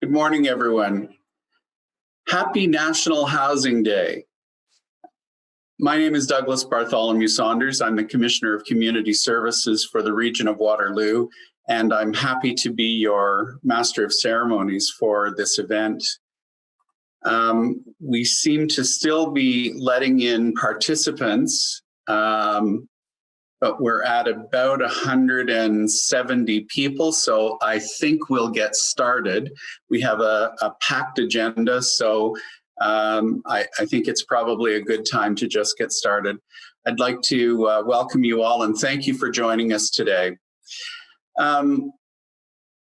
Good morning, everyone. Happy National Housing Day. My name is Douglas Bartholomew Saunders. I'm the Commissioner of Community Services for the region of Waterloo, and I'm happy to be your Master of Ceremonies for this event. We seem to still be letting in participants, but we're at about 170 people, so I think we'll get started. We have a packed agenda, so I think it's probably a good time to just get started. I'd like to welcome you all and thank you for joining us today.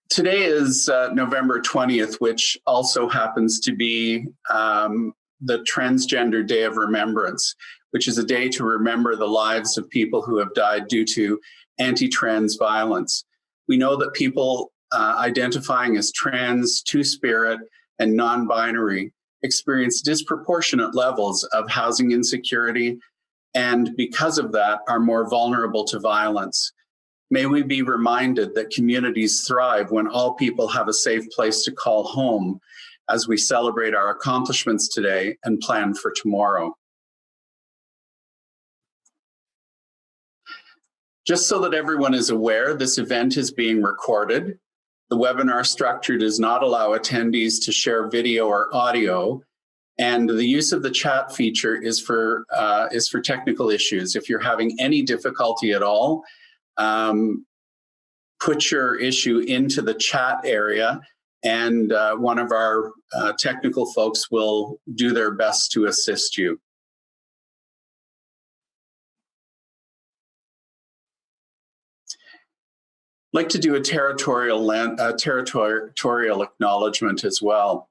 Today is November 20th, which also happens to be the Transgender Day of Remembrance, which is a day to remember the lives of people who have died due to anti-trans violence. We know that people identifying as trans, two-spirit, and non-binary experience disproportionate levels of housing insecurity, and because of that, are more vulnerable to violence. May we be reminded that communities thrive when all people have a safe place to call home as we celebrate our accomplishments today and plan for tomorrow. Just so that everyone is aware, this event is being recorded. The webinar structure does not allow attendees to share video or audio, and the use of the chat feature is for technical issues. If you're having any difficulty at all, put your issue into the chat area, and one of our technical folks will do their best to assist you. I'd like to do a territorial acknowledgement as well.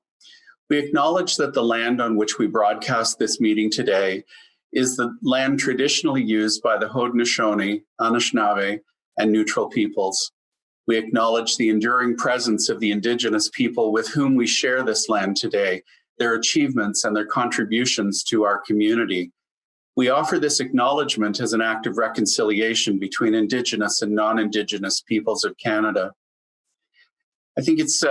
We acknowledge that the land on which we broadcast this meeting today is the land traditionally used by the Haudenosaunee, Anishinaabe, and Neutral peoples. We acknowledge the enduring presence of the Indigenous people with whom we share this land today, their achievements and their contributions to our community. We offer this acknowledgement as an act of reconciliation between Indigenous and non-Indigenous peoples of Canada. I think it's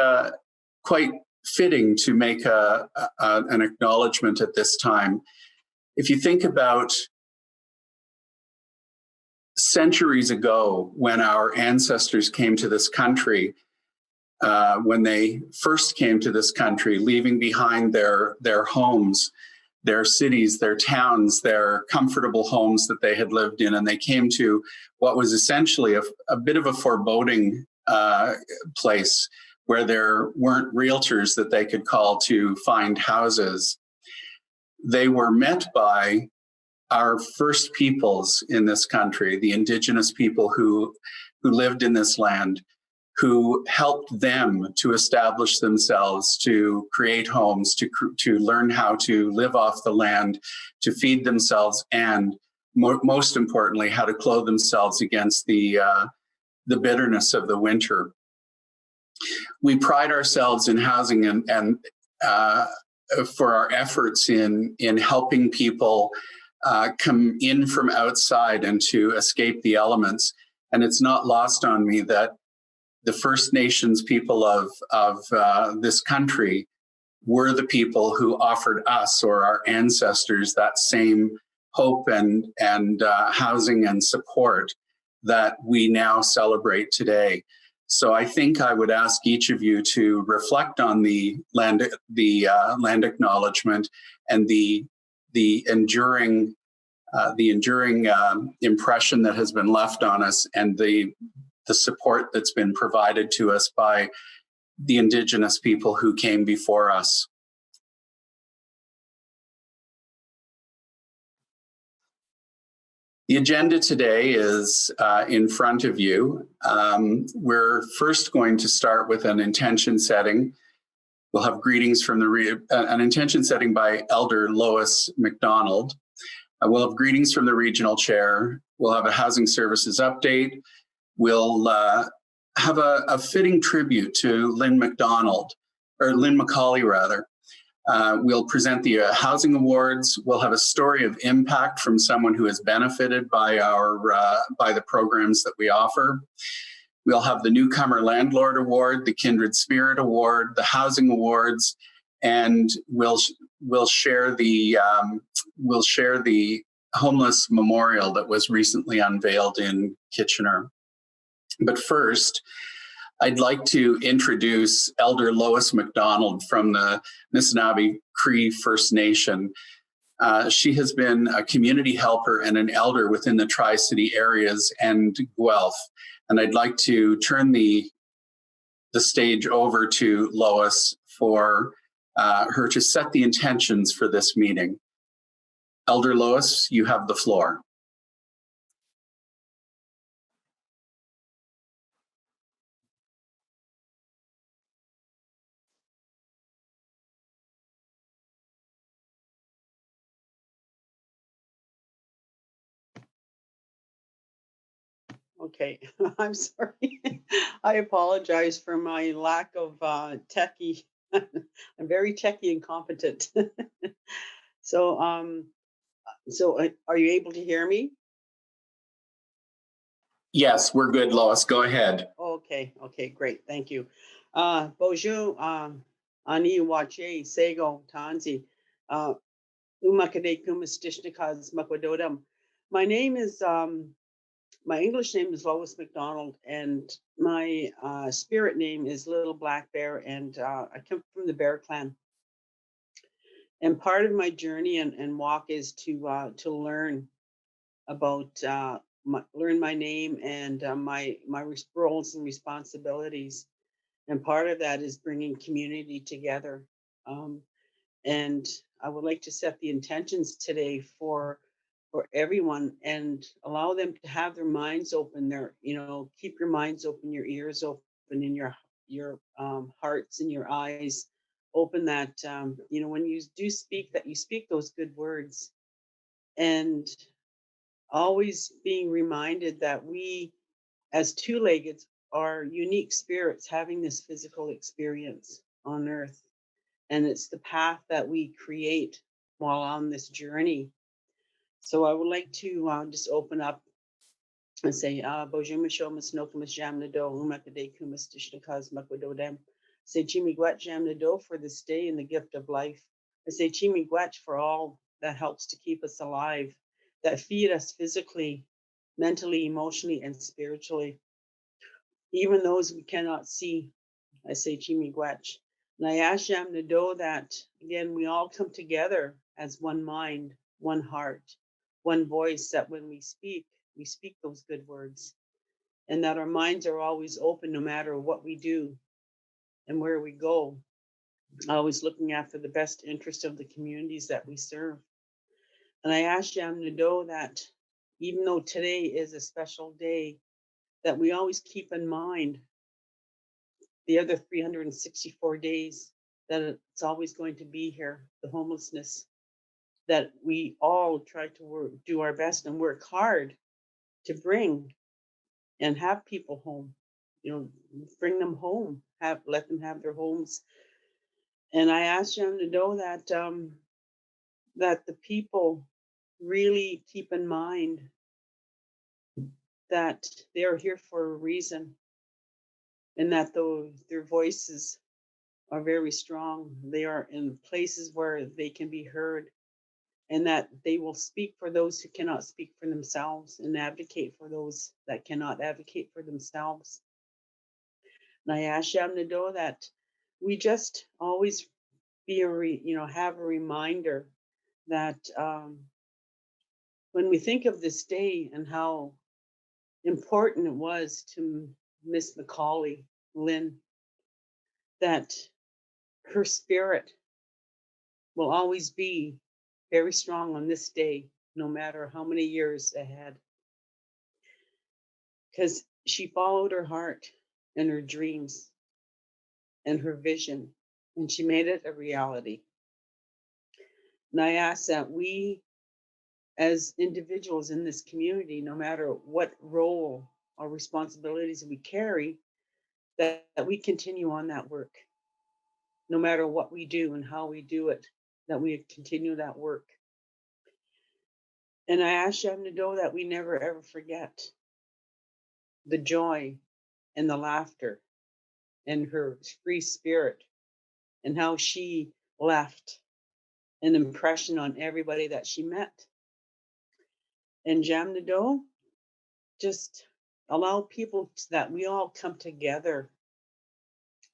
quite fitting to make an acknowledgement at this time. If you think about centuries ago when our ancestors came to this country, when they first came to this country, leaving behind their homes, their cities, their towns, their comfortable homes that they had lived in, and they came to what was essentially a bit of a foreboding place where there weren't realtors that they could call to find houses. They were met by our first peoples in this country, the Indigenous people who lived in this land, who helped them to establish themselves, to create homes, to learn how to live off the land, to feed themselves, and most importantly, how to clothe themselves against the bitterness of the winter. We pride ourselves in housing and for our efforts in helping people come in from outside and to escape the elements. And it's not lost on me that the First Nations people of this country were the people who offered us, or our ancestors, that same hope and housing and support that we now celebrate today. So I think I would ask each of you to reflect on the land acknowledgement and the enduring impression that has been left on us, and the support that's been provided to us by the Indigenous people who came before us. The agenda today is in front of you. We're first going to start with an intention setting. We'll have greetings from an intention setting by Elder Lois McDonald. We'll have greetings from the regional chair. We'll have a housing services update. We'll have a fitting tribute to Lynn Mccauley rather. We'll present the housing awards. We'll have a story of impact from someone who has benefited by the programs that we offer. We'll have the Newcomer Landlord Award, the Kindred Spirit Award, the Housing Awards, and we'll share the homeless memorial that was recently unveiled in Kitchener. But first, I'd like to introduce Elder Lois McDonald from the Nisinabe Cree First Nation. She has been a community helper and an elder within the Tri-City areas and Guelph. And I'd like to turn the stage over to Lois for her to set the intentions for this meeting. Elder Lois, you have the floor. Okay, I'm sorry. I apologize for my lack of techie. I'm very techie incompetent. So, are you able to hear me? Yes, we're good, Lois. Go ahead. Okay, great. Thank you. Bonjour, Ani Wache, Sego, Tanzi, Umakade Kumastishnikas Makwadodam. My name is my English name is Lois McDonald, and my spirit name is Little Black Bear, and I come from the Bear Clan. And part of my journey and walk is to learn about learn my name and my roles and responsibilities. And part of that is bringing community together. And I would like to set the intentions today for everyone and allow them to have their minds open. Keep your minds open, your ears open, and your hearts and your eyes open. That when you do speak, that you speak those good words, and always being reminded that we, as two-legged, are unique spirits having this physical experience on Earth, and it's the path that we create while on this journey. So I would like to just open up and say, Bojumishomas Nokamas Jamnado, Umakade Kumas Tishnakas Makwadodem. Say Chimi Gwat Jamnado for this day and the gift of life. I say Chimi Gwat for all that helps to keep us alive, that feed us physically, mentally, emotionally, and spiritually. Even those we cannot see, I say Chimi Gwat. And I ask Jamnado that, again, we all come together as one mind, one heart, one voice, that when we speak those good words, and that our minds are always open no matter what we do and where we go, always looking after the best interest of the communities that we serve. And I ask Jamnado that even though today is a special day, that we always keep in mind the other 364 days that it's always going to be here, the homelessness, that we all try to do our best and work hard to bring and have people home, bring them home, let them have their homes. And I asked them to know that that the people really keep in mind that they are here for a reason, and that their voices are very strong. They are in places where they can be heard, and that they will speak for those who cannot speak for themselves and advocate for those that cannot advocate for themselves. And I ask Jamnado that we just always be have a reminder that when we think of this day and how important it was to Miss Mccauley, Lynn, that her spirit will always be very strong on this day, no matter how many years ahead. Because she followed her heart and her dreams and her vision, and she made it a reality. And I ask that we, as individuals in this community, no matter what role or responsibilities we carry, that we continue on that work. No matter what we do and how we do it, that we continue that work. And I ask them to know that we never ever forget the joy and the laughter and her free spirit, and how she left an impression on everybody that she met. And Jam Nado, just allow people that we all come together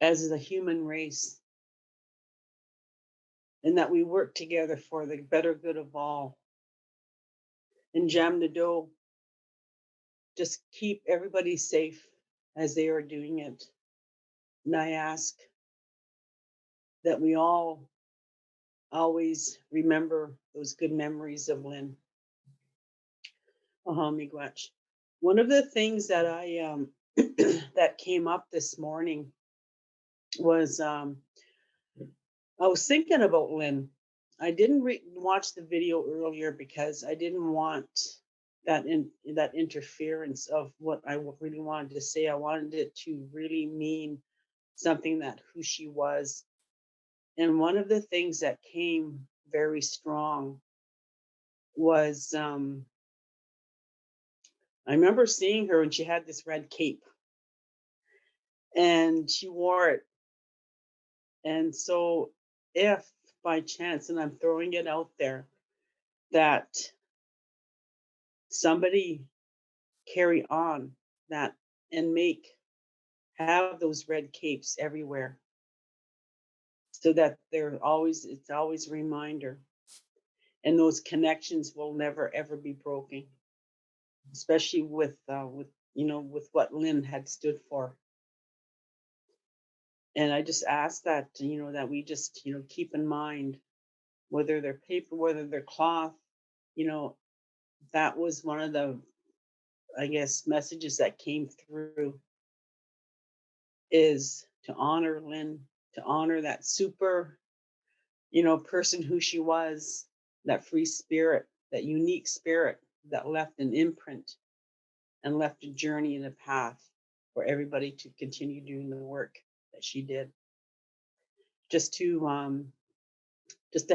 as the human race, and that we work together for the better good of all. And Jam Nado, just keep everybody safe as they are doing it. And I ask that we all always remember those good memories of Lynn. Miigwech. One of the things that I that came up this morning was I was thinking about Lynn. I didn't watch the video earlier because I didn't want that interference of what I really wanted to say. I wanted it to really mean something, that who she was. And one of the things that came very strong was I remember seeing her and she had this red cape and she wore it. And so if by chance, and I'm throwing it out there, that somebody carry on that and have those red capes everywhere, so that it's always a reminder, and those connections will never ever be broken, especially with what Lynn had stood for. And I just ask that, that we just, keep in mind, whether they're paper, whether they're cloth, that was one of the, I guess, messages that came through, is to honor Lynn, to honor that super, person who she was, that free spirit, that unique spirit that left an imprint and left a journey and a path for everybody to continue doing the work that she did. Just to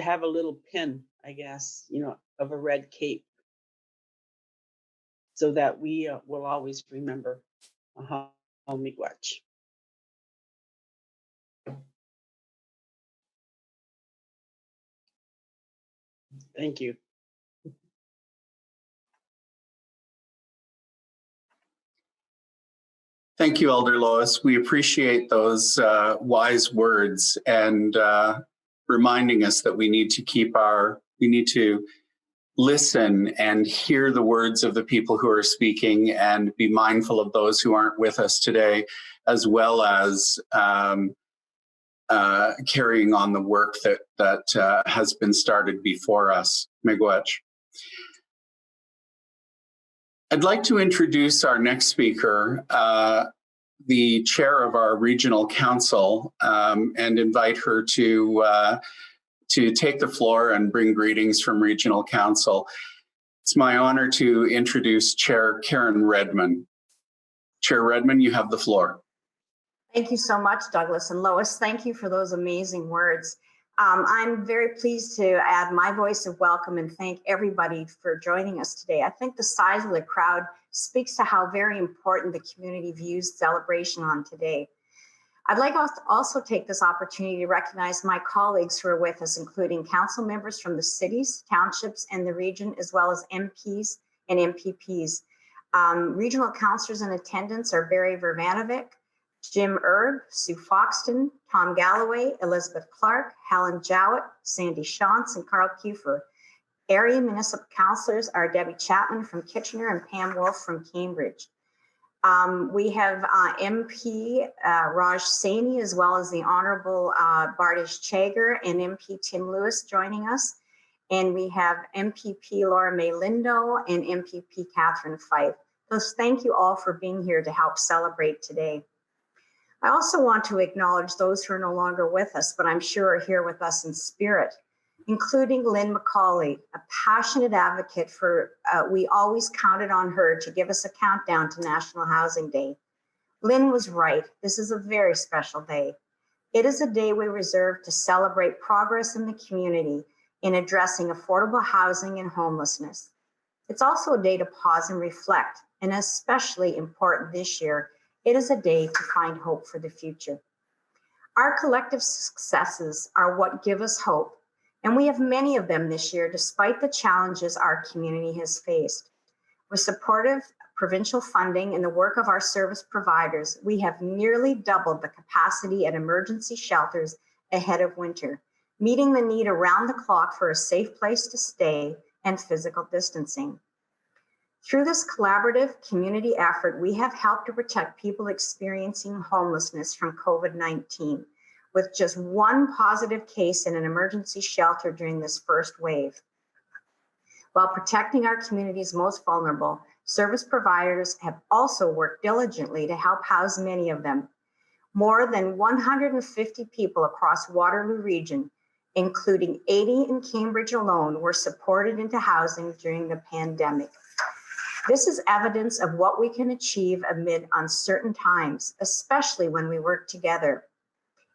have a little pin, I guess, of a red cape, so that we will always remember. Miigwech. Thank you. Thank you, Elder Lois. We appreciate those wise words, and reminding us that we need to listen and hear the words of the people who are speaking, and be mindful of those who aren't with us today, as well as carrying on the work that has been started before us. Miigwech. I'd like to introduce our next speaker, the chair of our regional council, and invite her to take the floor and bring greetings from regional council. It's my honor to introduce Chair Karen Redmond. Chair Redmond, you have the floor. Thank you so much, Douglas and Lois. Thank you for those amazing words. I'm very pleased to add my voice of welcome and thank everybody for joining us today. I think the size of the crowd speaks to how very important the community views celebration on today. I'd like to also take this opportunity to recognize my colleagues who are with us, including council members from the cities, townships, and the region, as well as MPs and MPPs. Regional councillors in attendance are Barry Vermanovic, Jim Erb, Sue Foxton, Tom Galloway, Elizabeth Clark, Helen Jowett, Sandy Shantz, and Carl Kufer. Area municipal councillors are Debbie Chapman from Kitchener and Pam Wolf from Cambridge. We have MP Raj Saini, as well as the Honourable Bardish Chagar and MP Tim Lewis joining us. And we have MPP Laura May Lindo and MPP Catherine Fife. So thank you all for being here to help celebrate today. I also want to acknowledge those who are no longer with us, but I'm sure are here with us in spirit, including Lynn Mccauley, a passionate advocate for, we always counted on her to give us a countdown to National Housing Day. Lynn was right. This is a very special day. It is a day we reserve to celebrate progress in the community in addressing affordable housing and homelessness. It's also a day to pause and reflect, and especially important this year, It is a day to find hope for the future. Our collective successes are what give us hope, and we have many of them this year despite the challenges our community has faced. With supportive provincial funding and the work of our service providers, we have nearly doubled the capacity at emergency shelters ahead of winter, meeting the need around the clock for a safe place to stay and physical distancing. Through this collaborative community effort, we have helped to protect people experiencing homelessness from COVID-19, with just one positive case in an emergency shelter during this first wave. While protecting our community's most vulnerable, service providers have also worked diligently to help house many of them. More than 150 people across Waterloo region, including 80 in Cambridge alone, were supported into housing during the pandemic. This is evidence of what we can achieve amid uncertain times, especially when we work together.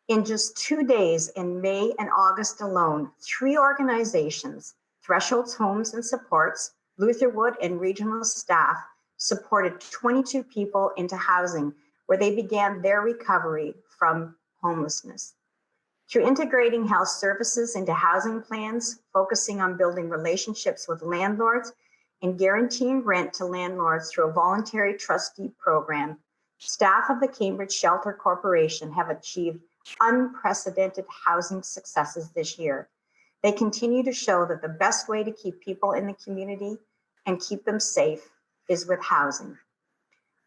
In just 2 days in May and August alone, 3 organizations, Thresholds Homes and Supports, Lutherwood, and regional staff, supported 22 people into housing where they began their recovery from homelessness. Through integrating health services into housing plans, focusing on building relationships with landlords, and guaranteeing rent to landlords through a voluntary trustee program, staff of the Cambridge Shelter Corporation have achieved unprecedented housing successes this year. They continue to show that the best way to keep people in the community and keep them safe is with housing.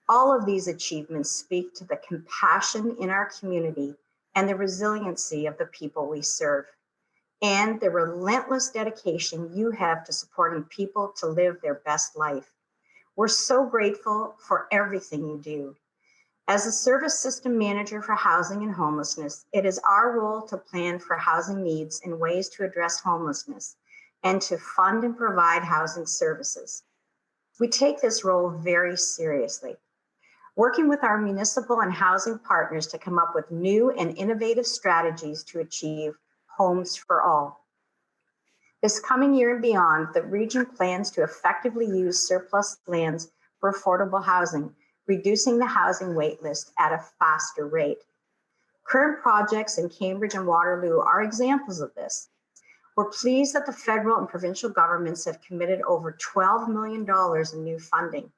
All of these achievements speak to the compassion in our community and the resiliency of the people we serve, and the relentless dedication you have to supporting people to live their best life. We're so grateful for everything you do. As a service system manager for housing and homelessness, it is our role to plan for housing needs and ways to address homelessness and to fund and provide housing services. We take this role very seriously, working with our municipal and housing partners to come up with new and innovative strategies to achieve homes for all. This coming year and beyond, the region plans to effectively use surplus lands for affordable housing, reducing the housing wait list at a faster rate. Current projects in Cambridge and Waterloo are examples of this. We're pleased that the federal and provincial governments have committed over $12 million in new funding.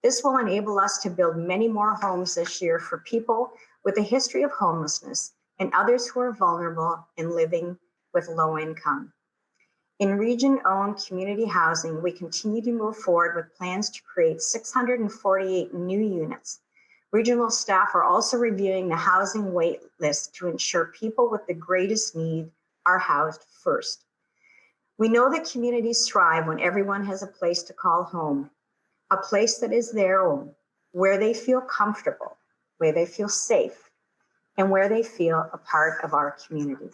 This will enable us to build many more homes this year for people with a history of homelessness and others who are vulnerable and living with low income. In region-owned community housing, we continue to move forward with plans to create 648 new units. Regional staff are also reviewing the housing wait list to ensure people with the greatest need are housed first. We know that communities thrive when everyone has a place to call home, a place that is their own, where they feel comfortable, where they feel safe, and where they feel a part of our community.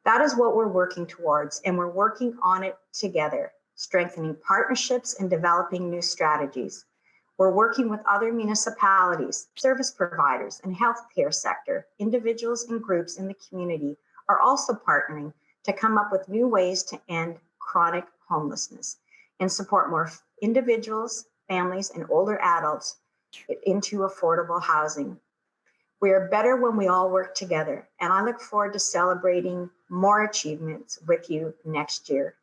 That is what we're working towards, and we're working on it together, strengthening partnerships and developing new strategies. We're working with other municipalities, service providers, and healthcare sector. Individuals and groups in the community are also partnering to come up with new ways to end chronic homelessness and support more individuals, families, and older adults into affordable housing. We are better when we all work together, and I look forward to celebrating more achievements with you next year.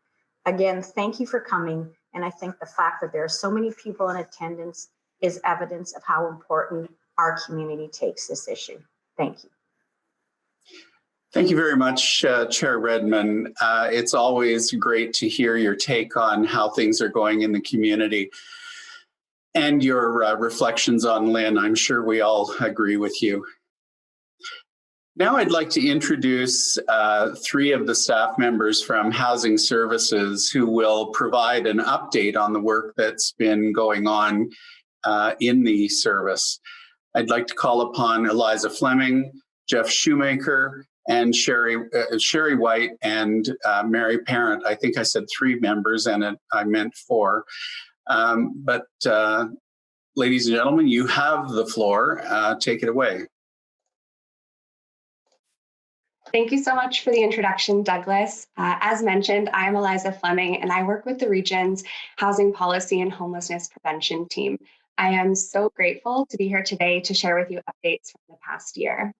Again, thank you for coming, and I think the fact that there are so many people in attendance is evidence of how important our community takes this issue. Thank you. Thank you very much, Chair Redmond. It's always great to hear your take on how things are going in the community and your reflections on Lynn. I'm sure we all agree with you. Now I'd like to introduce 3 of the staff members from Housing Services who will provide an update on the work that's been going on in the service. I'd like to call upon Eliza Fleming, Jeff Shoemaker, and Sherry White and Mary Parent. I think I said 3 members and I meant 4. But ladies and gentlemen, you have the floor. Take it away. Thank you so much for the introduction, Douglas. As mentioned, I am Eliza Fleming, and I work with the region's Housing Policy and Homelessness Prevention team. I am so grateful to be here today to share with you updates from the past year.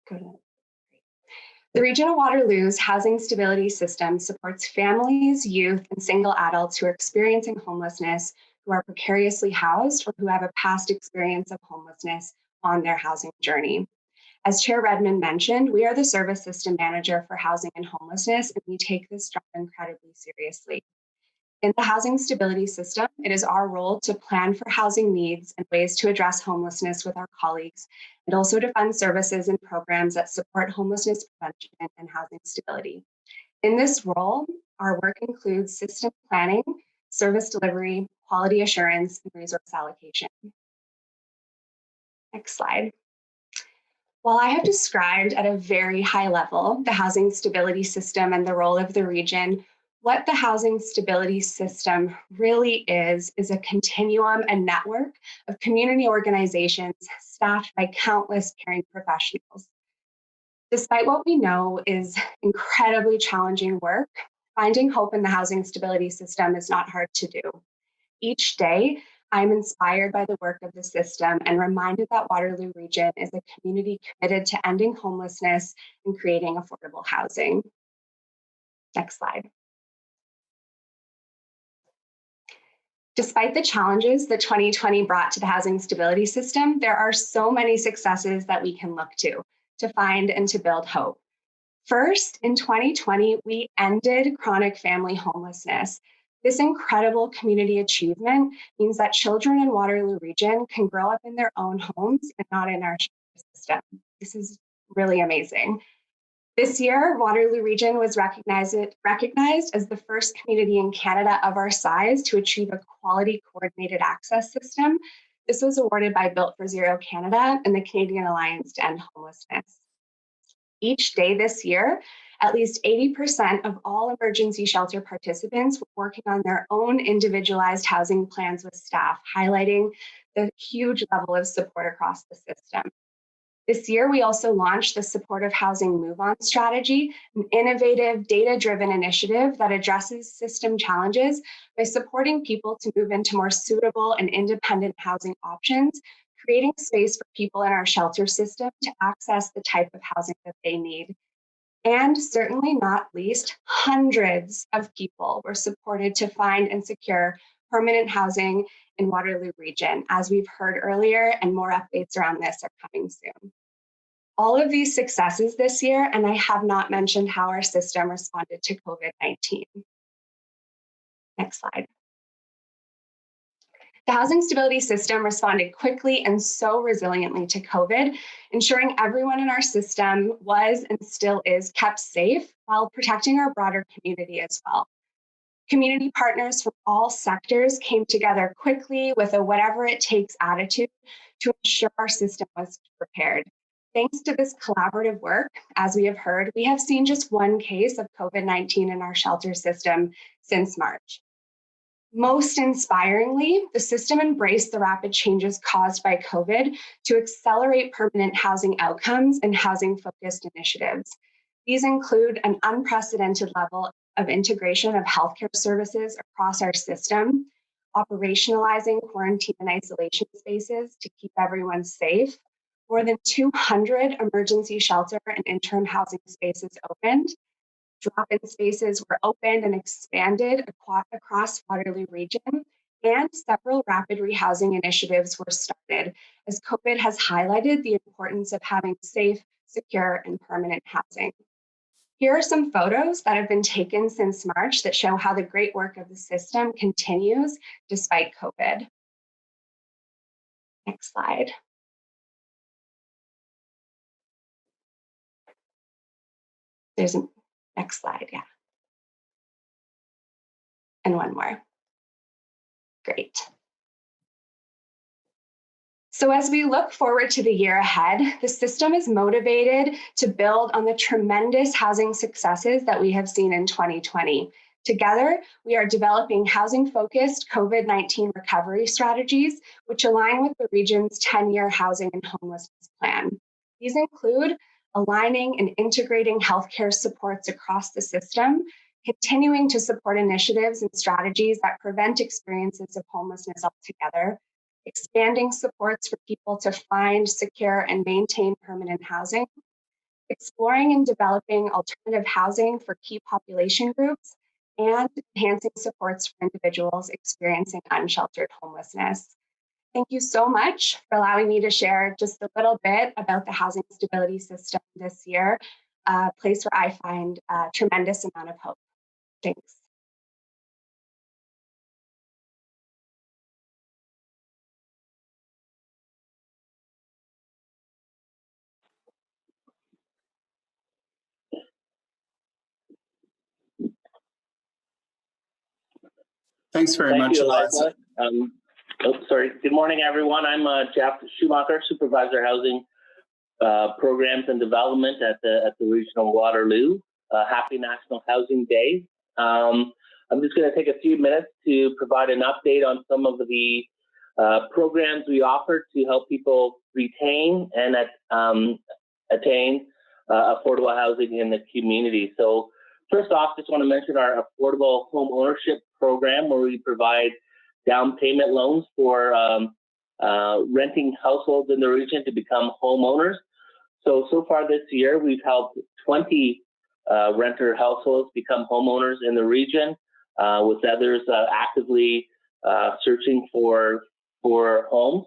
The Region of Waterloo's housing stability system supports families, youth, and single adults who are experiencing homelessness, who are precariously housed, or who have a past experience of homelessness on their housing journey. As Chair Redmond mentioned, we are the service system manager for housing and homelessness, and we take this job incredibly seriously. In the housing stability system, it is our role to plan for housing needs and ways to address homelessness with our colleagues, and also to fund services and programs that support homelessness prevention and housing stability. In this role, our work includes system planning, service delivery, quality assurance, and resource allocation. Next slide. While I have described at a very high level the housing stability system and the role of the region, what the housing stability system really is a continuum and network of community organizations staffed by countless caring professionals. Despite what we know is incredibly challenging work, finding hope in the housing stability system is not hard to do. Each day, I'm inspired by the work of the system and reminded that Waterloo Region is a community committed to ending homelessness and creating affordable housing. Next slide. Despite the challenges that 2020 brought to the housing stability system, there are so many successes that we can look to find and to build hope. First, in 2020, we ended chronic family homelessness. This incredible community achievement means that children in Waterloo Region can grow up in their own homes and not in our shelter system. This is really amazing. This year, Waterloo Region was recognized as the first community in Canada of our size to achieve a quality coordinated access system. This was awarded by Built for Zero Canada and the Canadian Alliance to End Homelessness. Each day this year, at least 80% of all emergency shelter participants were working on their own individualized housing plans with staff, highlighting the huge level of support across the system. This year, we also launched the Supportive Housing Move-On Strategy, an innovative, data-driven initiative that addresses system challenges by supporting people to move into more suitable and independent housing options, creating space for people in our shelter system to access the type of housing that they need. And certainly not least, hundreds of people were supported to find and secure permanent housing in Waterloo Region, as we've heard earlier, and more updates around this are coming soon. All of these successes this year, and I have not mentioned how our system responded to COVID-19. Next slide. The housing stability system responded quickly and so resiliently to COVID, ensuring everyone in our system was and still is kept safe while protecting our broader community as well. Community partners from all sectors came together quickly with a whatever it takes attitude to ensure our system was prepared. Thanks to this collaborative work, as we have heard, we have seen just one case of COVID-19 in our shelter system since March. Most inspiringly, the system embraced the rapid changes caused by COVID to accelerate permanent housing outcomes and housing-focused initiatives. These include an unprecedented level of integration of healthcare services across our system, operationalizing quarantine and isolation spaces to keep everyone safe. More than 200 emergency shelter and interim housing spaces opened. Drop-in spaces were opened and expanded across Waterloo Region, and several rapid rehousing initiatives were started, as COVID has highlighted the importance of having safe, secure, and permanent housing. Here are some photos that have been taken since March that show how the great work of the system continues despite COVID. Next slide. There's a next slide, yeah. And one more. Great. So as we look forward to the year ahead, the system is motivated to build on the tremendous housing successes that we have seen in 2020. Together, we are developing housing-focused COVID-19 recovery strategies, which align with the region's 10-year housing and homelessness plan. These include aligning and integrating healthcare supports across the system continuing to support initiatives and strategies that prevent experiences of homelessness altogether, expanding supports for people to find, secure, and maintain permanent housing, exploring and developing alternative housing for key population groups, and enhancing supports for individuals experiencing unsheltered homelessness. Thank you so much for allowing me to share just a little bit about the housing stability system this year, a place where I find a tremendous amount of hope. Thanks. Thanks very much, Eliza. Good morning, everyone. I'm Jeff Schumacher, Supervisor Housing Programs and Development at the Regional Waterloo. Happy National Housing Day. I'm just going to take a few minutes to provide an update on some of the programs we offer to help people retain and attain affordable housing in the community. So first off, just want to mention our affordable home ownership program, where we provide down payment loans for renting households in the region to become homeowners. So far this year, we've helped 20 renter households become homeowners in the region, with others actively searching for homes.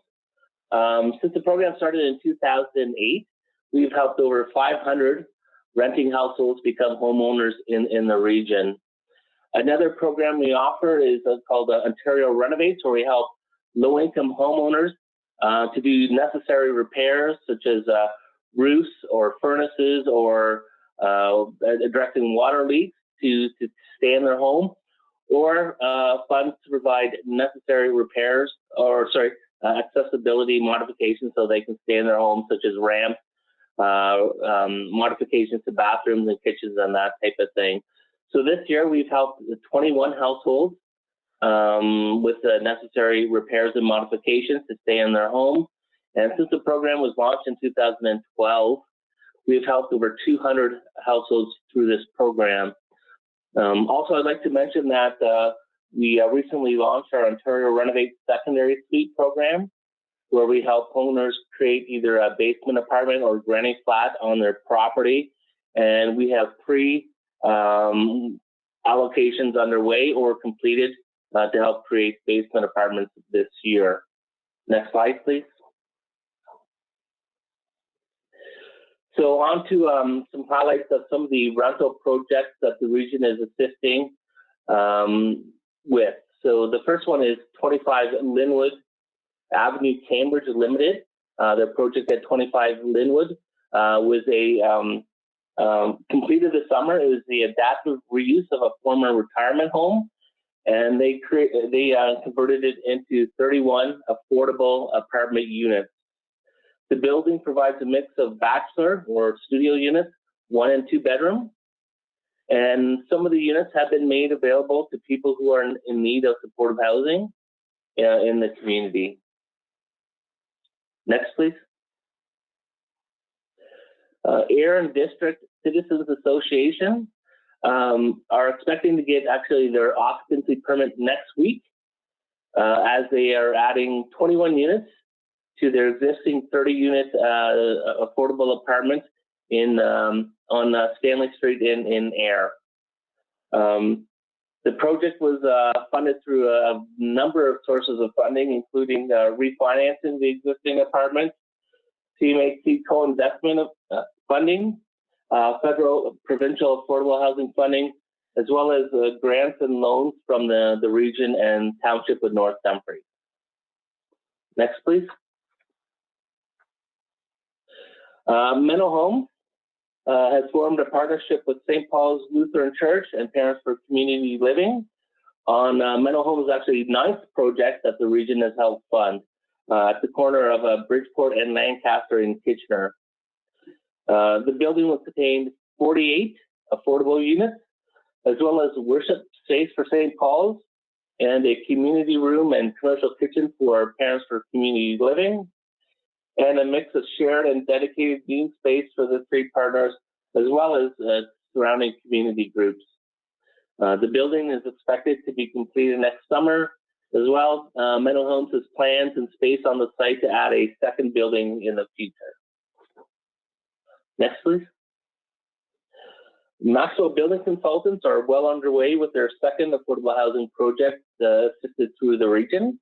Since the program started in 2008, we've helped over 500 renting households become homeowners in the region. Another program we offer is called Ontario Renovates, where we help low-income homeowners to do necessary repairs, such as roofs or furnaces, or addressing water leaks to stay in their home, or funds to provide necessary repairs, or accessibility modifications so they can stay in their home, such as ramps, modifications to bathrooms and kitchens and that type of thing. So this year we've helped 21 households with the necessary repairs and modifications to stay in their home. And since the program was launched in 2012, we've helped over 200 households through this program. Also, I'd like to mention that we recently launched our Ontario Renovates Secondary Suite program, where we help owners create either a basement apartment or granny flat on their property. And we have 3 allocations underway or completed to help create basement apartments this year. Next slide, please. So on to some highlights of some of the rental projects that the region is assisting with. So the first one is 25 Linwood Avenue, Cambridge Limited. Their project at 25 Linwood was completed this summer. It was the adaptive reuse of a former retirement home, and they converted it into 31 affordable apartment units. The building provides a mix of bachelor or studio units, 1 and 2 bedroom, and some of the units have been made available to people who are in need of supportive housing in the community. Next, please. Erin District Citizens Association are expecting to get actually their occupancy permit next week, as they are adding 21 units to their existing 30-unit affordable apartments on Stanley Street in Ayr. The project was funded through a number of sources of funding, including refinancing the existing apartments, CMHC co-investment funding, federal provincial affordable housing funding, as well as grants and loans from the region and township of North Dumfries. Next, please. Mental Home has formed a partnership with St. Paul's Lutheran Church and Parents for Community Living on Mental Home's actually 9th project that the region has helped fund at the corner of Bridgeport and Lancaster in Kitchener. The building will contain 48 affordable units, as well as worship space for St. Paul's, and a community room and commercial kitchen for Parents for Community Living, and a mix of shared and dedicated meeting space for the 3 partners, as well as surrounding community groups. The building is expected to be completed next summer as well. Meadow Homes has plans and space on the site to add a second building in the future. Next, please. Maxwell Building Consultants are well underway with their second affordable housing project assisted through the region.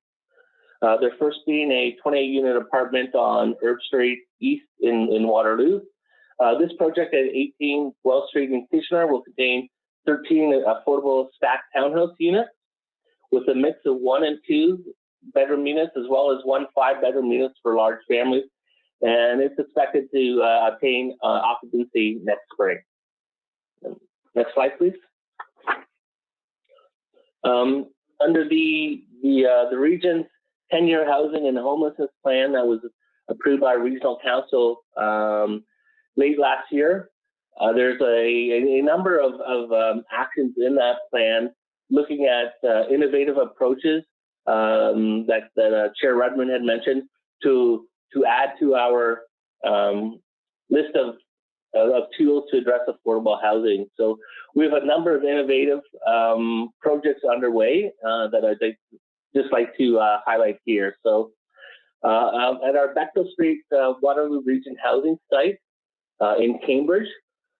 Their first being a 28-unit apartment on Herb Street East in Waterloo. This project at 18 Wells Street in Kitchener will contain 13 affordable stacked townhouse units with a mix of 1 and 2 bedroom units, as well as 1 5-bedroom units for large families. And it's expected to attain occupancy next spring. Next slide, please. Under the region's 10-year housing and homelessness plan that was approved by Regional Council late last year, there's a number of actions in that plan looking at innovative approaches that Chair Redmond had mentioned to add to our list of tools to address affordable housing. So we have a number of innovative projects underway that I'd just like to highlight here. So at our Bechtel Street Waterloo Region housing site in Cambridge,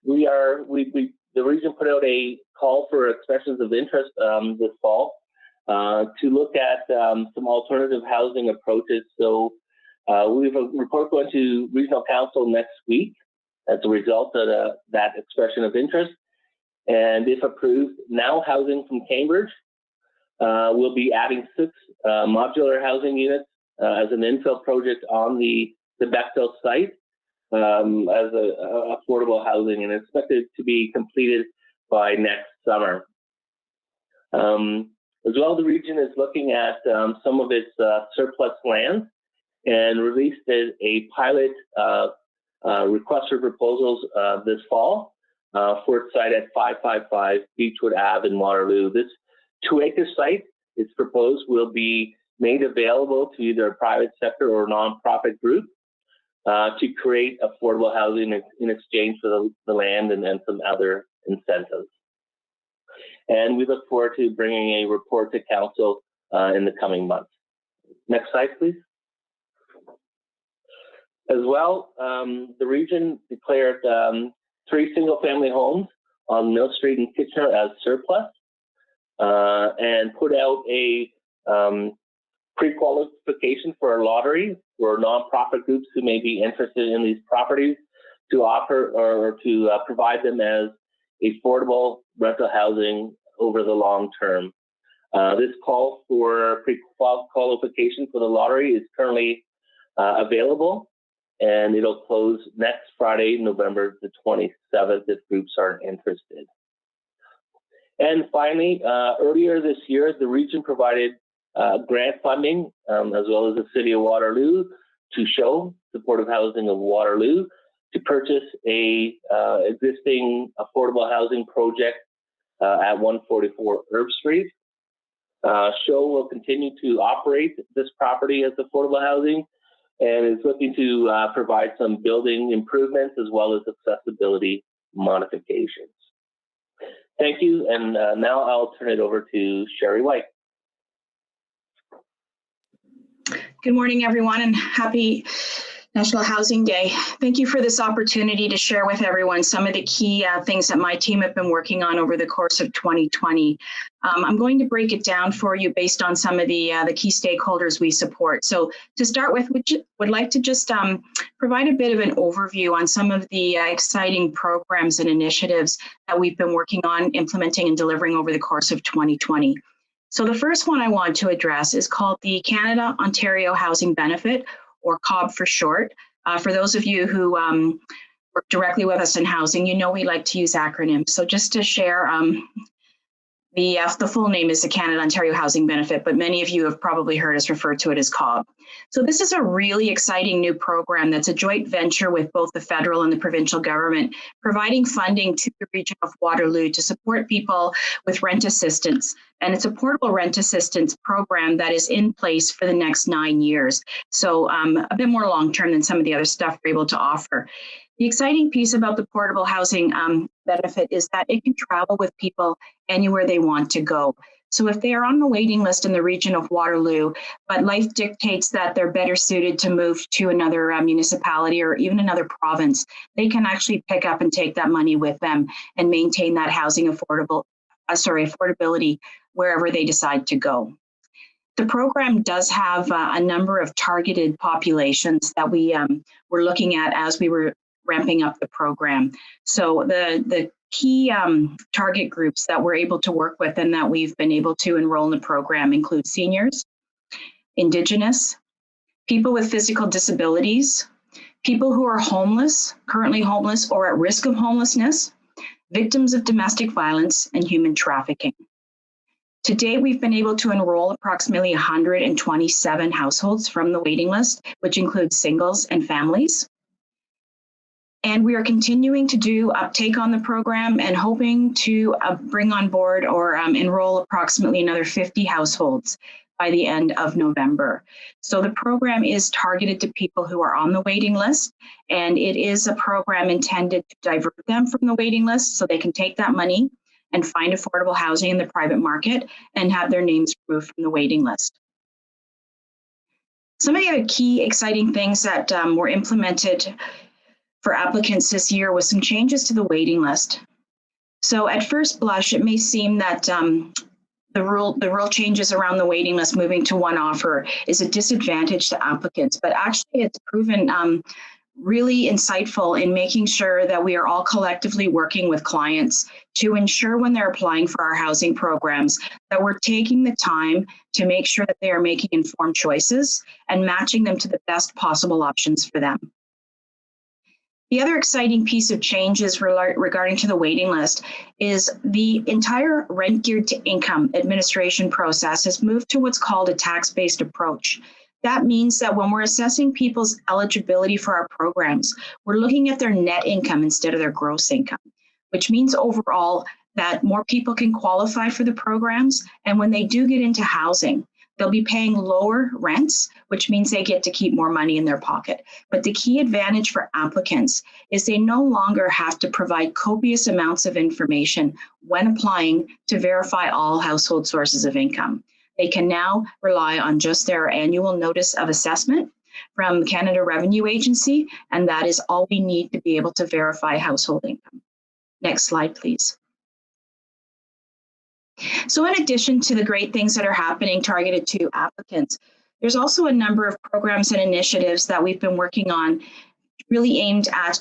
the region put out a call for expressions of interest this fall to look at some alternative housing approaches. So we have a report going to Regional Council next week as a result of that expression of interest. And if approved, Now Housing from Cambridge will be adding 6 modular housing units as an infill project on the Bechtel site as affordable housing, and expected to be completed by next summer. As well, the region is looking at some of its surplus land and released a pilot request for proposals this fall for its site at 555 Beechwood Ave in Waterloo. This 2-acre site, it's proposed, will be made available to either a private sector or nonprofit group to create affordable housing in exchange for the land and some other incentives. And we look forward to bringing a report to Council in the coming months. Next slide, please. As well, the region declared 3 single-family homes on Mill Street in Kitchener as surplus and put out a pre-qualification for a lottery for nonprofit groups who may be interested in these properties to offer or to provide them as affordable rental housing over the long term. This call for pre-qualification for the lottery is currently available, and it'll close next Friday, November the 27th, if groups are interested. And finally, earlier this year, the region provided grant funding, as well as the City of Waterloo, to show supportive housing of Waterloo to purchase a existing affordable housing project at 144 Herb Street. Show will continue to operate this property as affordable housing and is looking to provide some building improvements as well as accessibility modifications. Thank you, and now I'll turn it over to Sherry White. Good morning, everyone, and happy National Housing Day. Thank you for this opportunity to share with everyone some of the key things that my team have been working on over the course of 2020. I'm going to break it down for you based on some of the key stakeholders we support. So to start with, would like to just provide a bit of an overview on some of the exciting programs and initiatives that we've been working on implementing and delivering over the course of 2020. So the first one I want to address is called the Canada-Ontario Housing Benefit, or COB for short. For those of you who work directly with us in housing, you know we like to use acronyms. So just to share, the full name is the Canada-Ontario Housing Benefit, but many of you have probably heard us refer to it as COB. So this is a really exciting new program that's a joint venture with both the federal and the provincial government, providing funding to the region of Waterloo to support people with rent assistance. And it's a portable rent assistance program that is in place for the next 9 years. So a bit more long-term than some of the other stuff we're able to offer. The exciting piece about the portable housing benefit is that it can travel with people anywhere they want to go. So if they are on the waiting list in the region of Waterloo, but life dictates that they're better suited to move to another municipality or even another province, they can actually pick up and take that money with them and maintain that housing affordability wherever they decide to go. The program does have a number of targeted populations that we were looking at as we were ramping up the program. So the key target groups that we're able to work with and that we've been able to enroll in the program include seniors, Indigenous, people with physical disabilities, people who are homeless, currently homeless or at risk of homelessness, victims of domestic violence, and human trafficking. To date, we've been able to enroll approximately 127 households from the waiting list, which includes singles and families. And we are continuing to do uptake on the program and hoping to bring on board or enroll approximately another 50 households by the end of November. So the program is targeted to people who are on the waiting list, and it is a program intended to divert them from the waiting list so they can take that money and find affordable housing in the private market and have their names removed from the waiting list. Some of the other key exciting things that were implemented for applicants this year was some changes to the waiting list. So at first blush, it may seem that the rule changes around the waiting list moving to one offer is a disadvantage to applicants, but actually it's proven really insightful in making sure that we are all collectively working with clients to ensure when they're applying for our housing programs that we're taking the time to make sure that they are making informed choices and matching them to the best possible options for them. The other exciting piece of changes regarding to the waiting list is the entire rent geared to income administration process has moved to what's called a tax-based approach. That means that when we're assessing people's eligibility for our programs, we're looking at their net income instead of their gross income, which means overall that more people can qualify for the programs. And when they do get into housing, they'll be paying lower rents, which means they get to keep more money in their pocket. But the key advantage for applicants is they no longer have to provide copious amounts of information when applying to verify all household sources of income. They can now rely on just their annual notice of assessment from Canada Revenue Agency, and that is all we need to be able to verify household income. Next slide, please. So in addition to the great things that are happening targeted to applicants, there's also a number of programs and initiatives that we've been working on really aimed at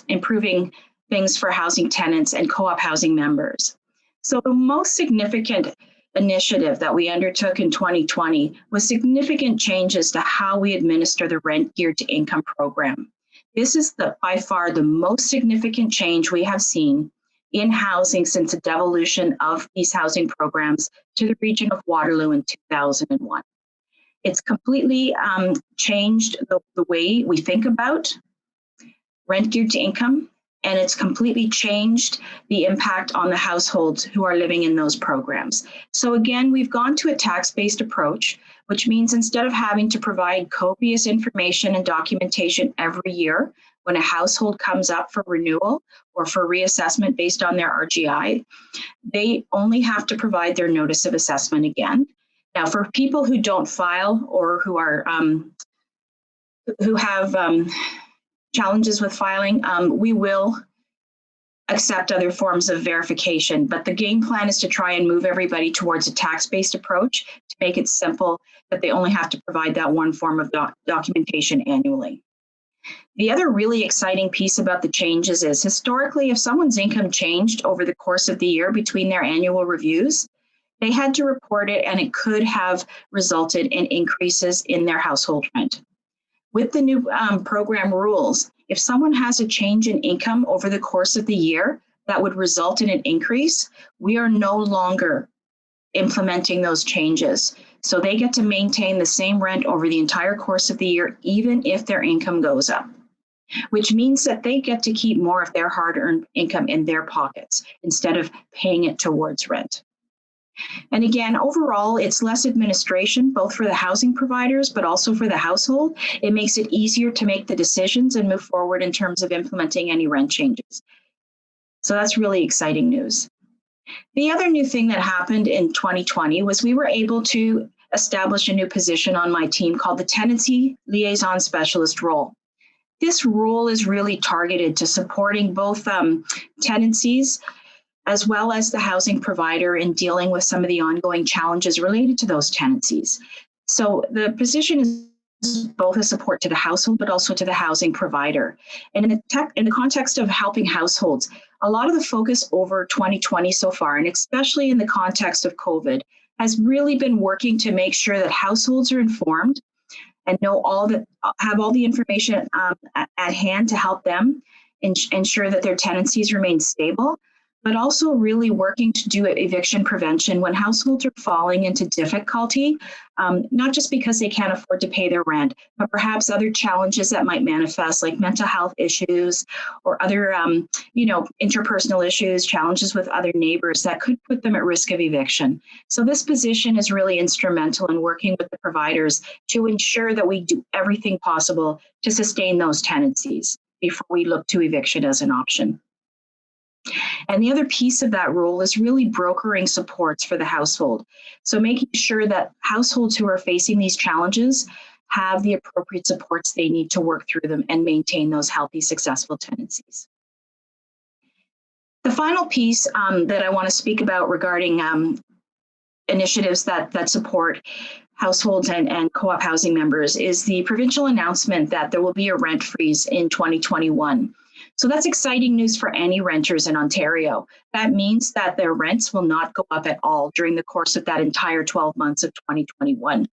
improving things for housing tenants and co-op housing members. So the most significant initiative that we undertook in 2020 was significant changes to how we administer the rent geared to income program. This is by far the most significant change we have seen in housing since the devolution of these housing programs to the region of Waterloo in 2001. It's completely changed the way we think about rent geared to income, and it's completely changed the impact on the households who are living in those programs. So again, we've gone to a tax-based approach, which means instead of having to provide copious information and documentation every year when a household comes up for renewal or for reassessment based on their RGI, they only have to provide their notice of assessment again. Now, for people who don't file or who are who have challenges with filing, we will accept other forms of verification, but the game plan is to try and move everybody towards a tax-based approach to make it simple that they only have to provide that one form of documentation annually. The other really exciting piece about the changes is historically, if someone's income changed over the course of the year between their annual reviews, they had to report it and it could have resulted in increases in their household rent. With the new program rules, if someone has a change in income over the course of the year that would result in an increase, we are no longer implementing those changes. So they get to maintain the same rent over the entire course of the year, even if their income goes up, which means that they get to keep more of their hard-earned income in their pockets instead of paying it towards rent. And again, overall, it's less administration, both for the housing providers, but also for the household. It makes it easier to make the decisions and move forward in terms of implementing any rent changes. So that's really exciting news. The other new thing that happened in 2020 was we were able to establish a new position on my team called the Tenancy Liaison Specialist role. This role is really targeted to supporting both tenancies as well as the housing provider in dealing with some of the ongoing challenges related to those tenancies. So the position is both a support to the household, but also to the housing provider. And in the context of helping households, a lot of the focus over 2020 so far, and especially in the context of COVID, has really been working to make sure that households are informed and have all the information at hand to help them ensure that their tenancies remain stable, but also really working to do eviction prevention when households are falling into difficulty, not just because they can't afford to pay their rent, but perhaps other challenges that might manifest, like mental health issues or other, interpersonal issues, challenges with other neighbors that could put them at risk of eviction. So this position is really instrumental in working with the providers to ensure that we do everything possible to sustain those tenancies before we look to eviction as an option. And the other piece of that role is really brokering supports for the household. So making sure that households who are facing these challenges have the appropriate supports they need to work through them and maintain those healthy, successful tenancies. The final piece that I want to speak about regarding initiatives that support households and co-op housing members is the provincial announcement that there will be a rent freeze in 2021. So that's exciting news for any renters in Ontario. That means that their rents will not go up at all during the course of that entire 12 months of 2021.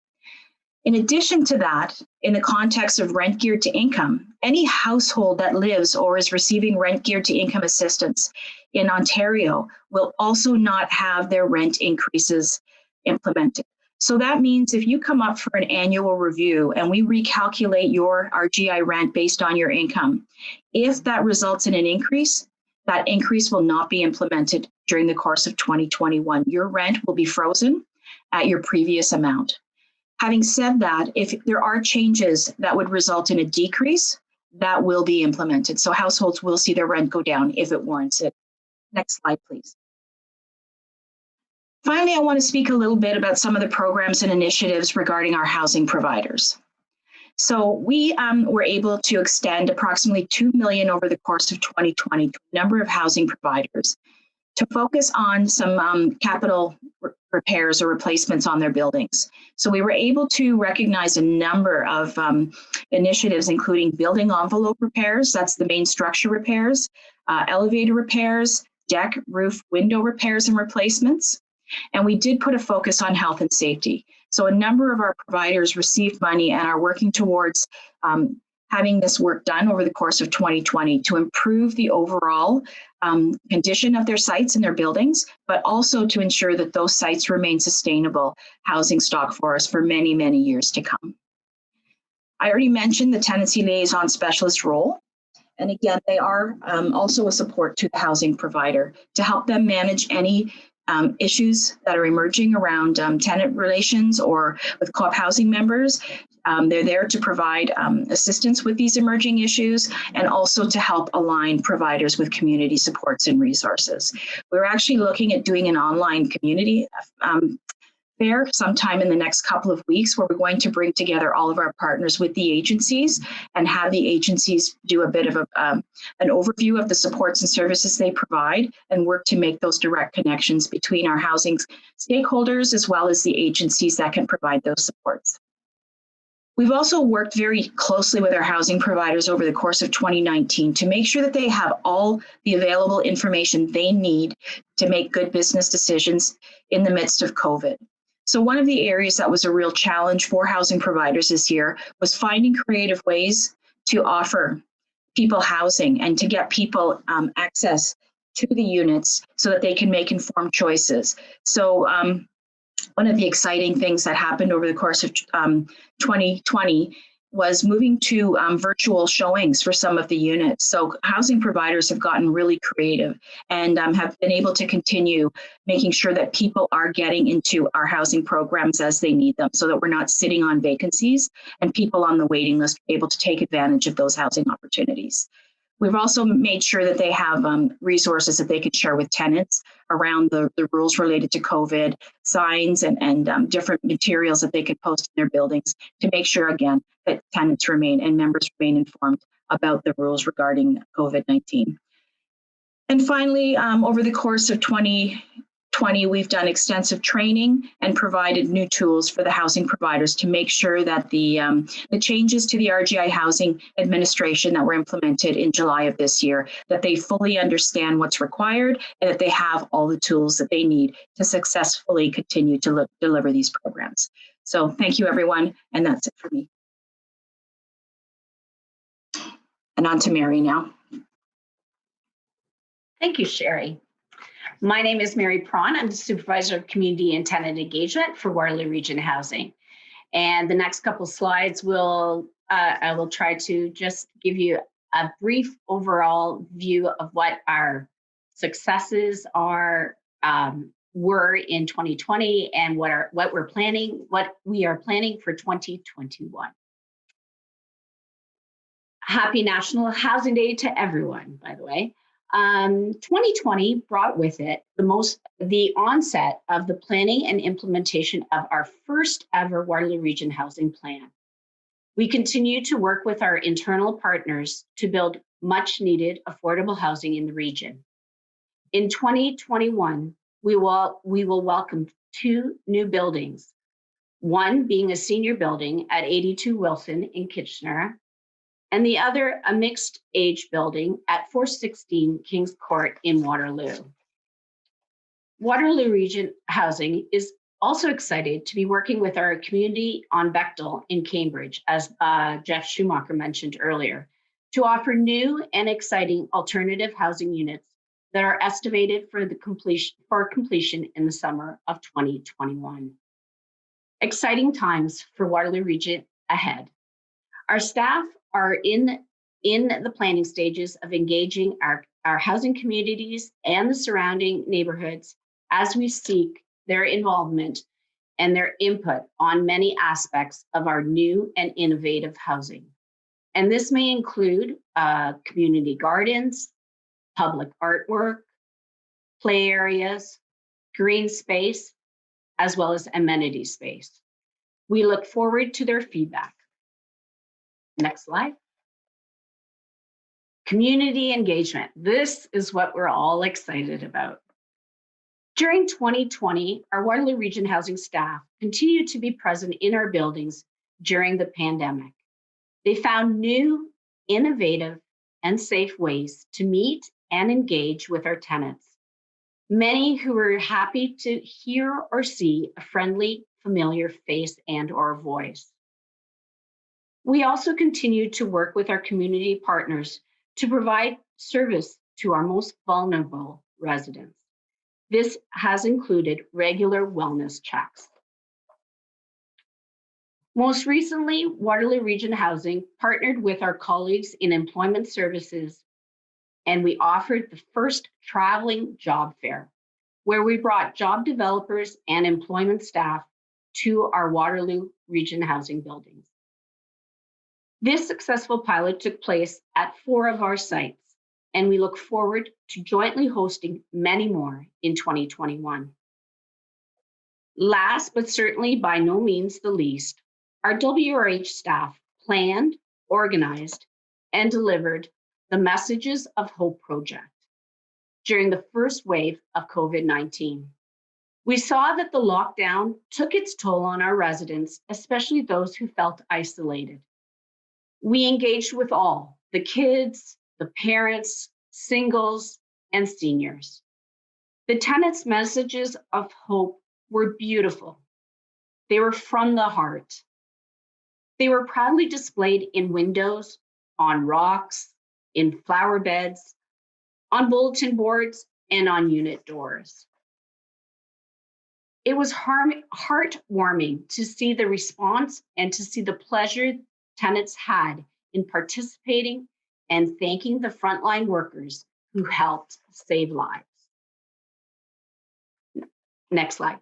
In addition to that, in the context of rent geared to income, any household that lives or is receiving rent geared to income assistance in Ontario will also not have their rent increases implemented. So that means if you come up for an annual review and we recalculate your RGI rent based on your income, if that results in an increase, that increase will not be implemented during the course of 2021. Your rent will be frozen at your previous amount. Having said that, if there are changes that would result in a decrease, that will be implemented. So households will see their rent go down if it warrants it. Next slide, please. Finally, I want to speak a little bit about some of the programs and initiatives regarding our housing providers. So we were able to extend approximately $2 million over the course of 2020 to a number of housing providers to focus on some capital repairs or replacements on their buildings. So we were able to recognize a number of initiatives, including building envelope repairs, that's the main structure repairs, elevator repairs, deck, roof, window repairs and replacements. And we did put a focus on health and safety. So a number of our providers received money and are working towards having this work done over the course of 2020 to improve the overall condition of their sites and their buildings, but also to ensure that those sites remain sustainable housing stock for us for many, many years to come. I already mentioned the Tenancy Liaison Specialist role. And again, they are also a support to the housing provider to help them manage any issues that are emerging around tenant relations or with co-op housing members. They're there to provide assistance with these emerging issues and also to help align providers with community supports and resources. We're actually looking at doing an online community fair sometime in the next couple of weeks where we're going to bring together all of our partners with the agencies and have the agencies do a bit of an overview of the supports and services they provide and work to make those direct connections between our housing stakeholders as well as the agencies that can provide those supports. We've also worked very closely with our housing providers over the course of 2019 to make sure that they have all the available information they need to make good business decisions in the midst of COVID. So one of the areas that was a real challenge for housing providers this year was finding creative ways to offer people housing and to get people access to the units so that they can make informed choices. So one of the exciting things that happened over the course of 2020 was moving to virtual showings for some of the units. So housing providers have gotten really creative and have been able to continue making sure that people are getting into our housing programs as they need them so that we're not sitting on vacancies and people on the waiting list able to take advantage of those housing opportunities. We've also made sure that they have resources that they can share with tenants around the rules related to COVID, signs and different materials that they can post in their buildings to make sure, again, that tenants remain and members remain informed about the rules regarding COVID-19. And finally, over the course of 2020, we've done extensive training and provided new tools for the housing providers to make sure that the changes to the RGI housing administration that were implemented in July of this year, that they fully understand what's required and that they have all the tools that they need to successfully continue to deliver these programs. So thank you, everyone. And that's it for me. And on to Mary now. Thank you, Sherry. My name is Mary Prawn. I'm the Supervisor of Community and Tenant Engagement for Waterloo Region Housing. And the next couple slides I will try to just give you a brief overall view of what our successes were in 2020 and what we are planning for 2021. Happy National Housing Day to everyone, by the way. 2020 brought with it the onset of the planning and implementation of our first ever Waterloo Region Housing Plan. We continue to work with our internal partners to build much needed affordable housing in the region. In 2021, we will welcome 2 new buildings, one being a senior building at 82 Wilson in Kitchener, and the other a mixed age building at 416 Kings Court in Waterloo. Waterloo Region Housing is also excited to be working with our community on Bechtel in Cambridge, as Jeff Schumacher mentioned earlier, to offer new and exciting alternative housing units that are estimated for completion in the summer of 2021. Exciting times for Waterloo Region ahead. Our staff are in the planning stages of engaging our housing communities and the surrounding neighborhoods as we seek their involvement and their input on many aspects of our new and innovative housing. And this may include community gardens, public artwork, play areas, green space, as well as amenity space. We look forward to their feedback. Next slide. Community engagement. This is what we're all excited about. During 2020, our Waterloo Region Housing staff continued to be present in our buildings during the pandemic. They found new, innovative, and safe ways to meet and engage with our tenants. Many who were happy to hear or see a friendly, familiar face and/or voice. We also continue to work with our community partners to provide service to our most vulnerable residents. This has included regular wellness checks. Most recently, Waterloo Region Housing partnered with our colleagues in employment services, and we offered the first traveling job fair, where we brought job developers and employment staff to our Waterloo Region Housing buildings. This successful pilot took place at 4 of our sites, and we look forward to jointly hosting many more in 2021. Last, but certainly by no means the least, our WRH staff planned, organized, and delivered the Messages of Hope project during the first wave of COVID-19. We saw that the lockdown took its toll on our residents, especially those who felt isolated. We engaged with all, the kids, the parents, singles, and seniors. The tenants' messages of hope were beautiful. They were from the heart. They were proudly displayed in windows, on rocks, in flower beds, on bulletin boards, and on unit doors. It was heartwarming to see the response and to see the pleasure tenants had in participating and thanking the frontline workers who helped save lives. Next slide.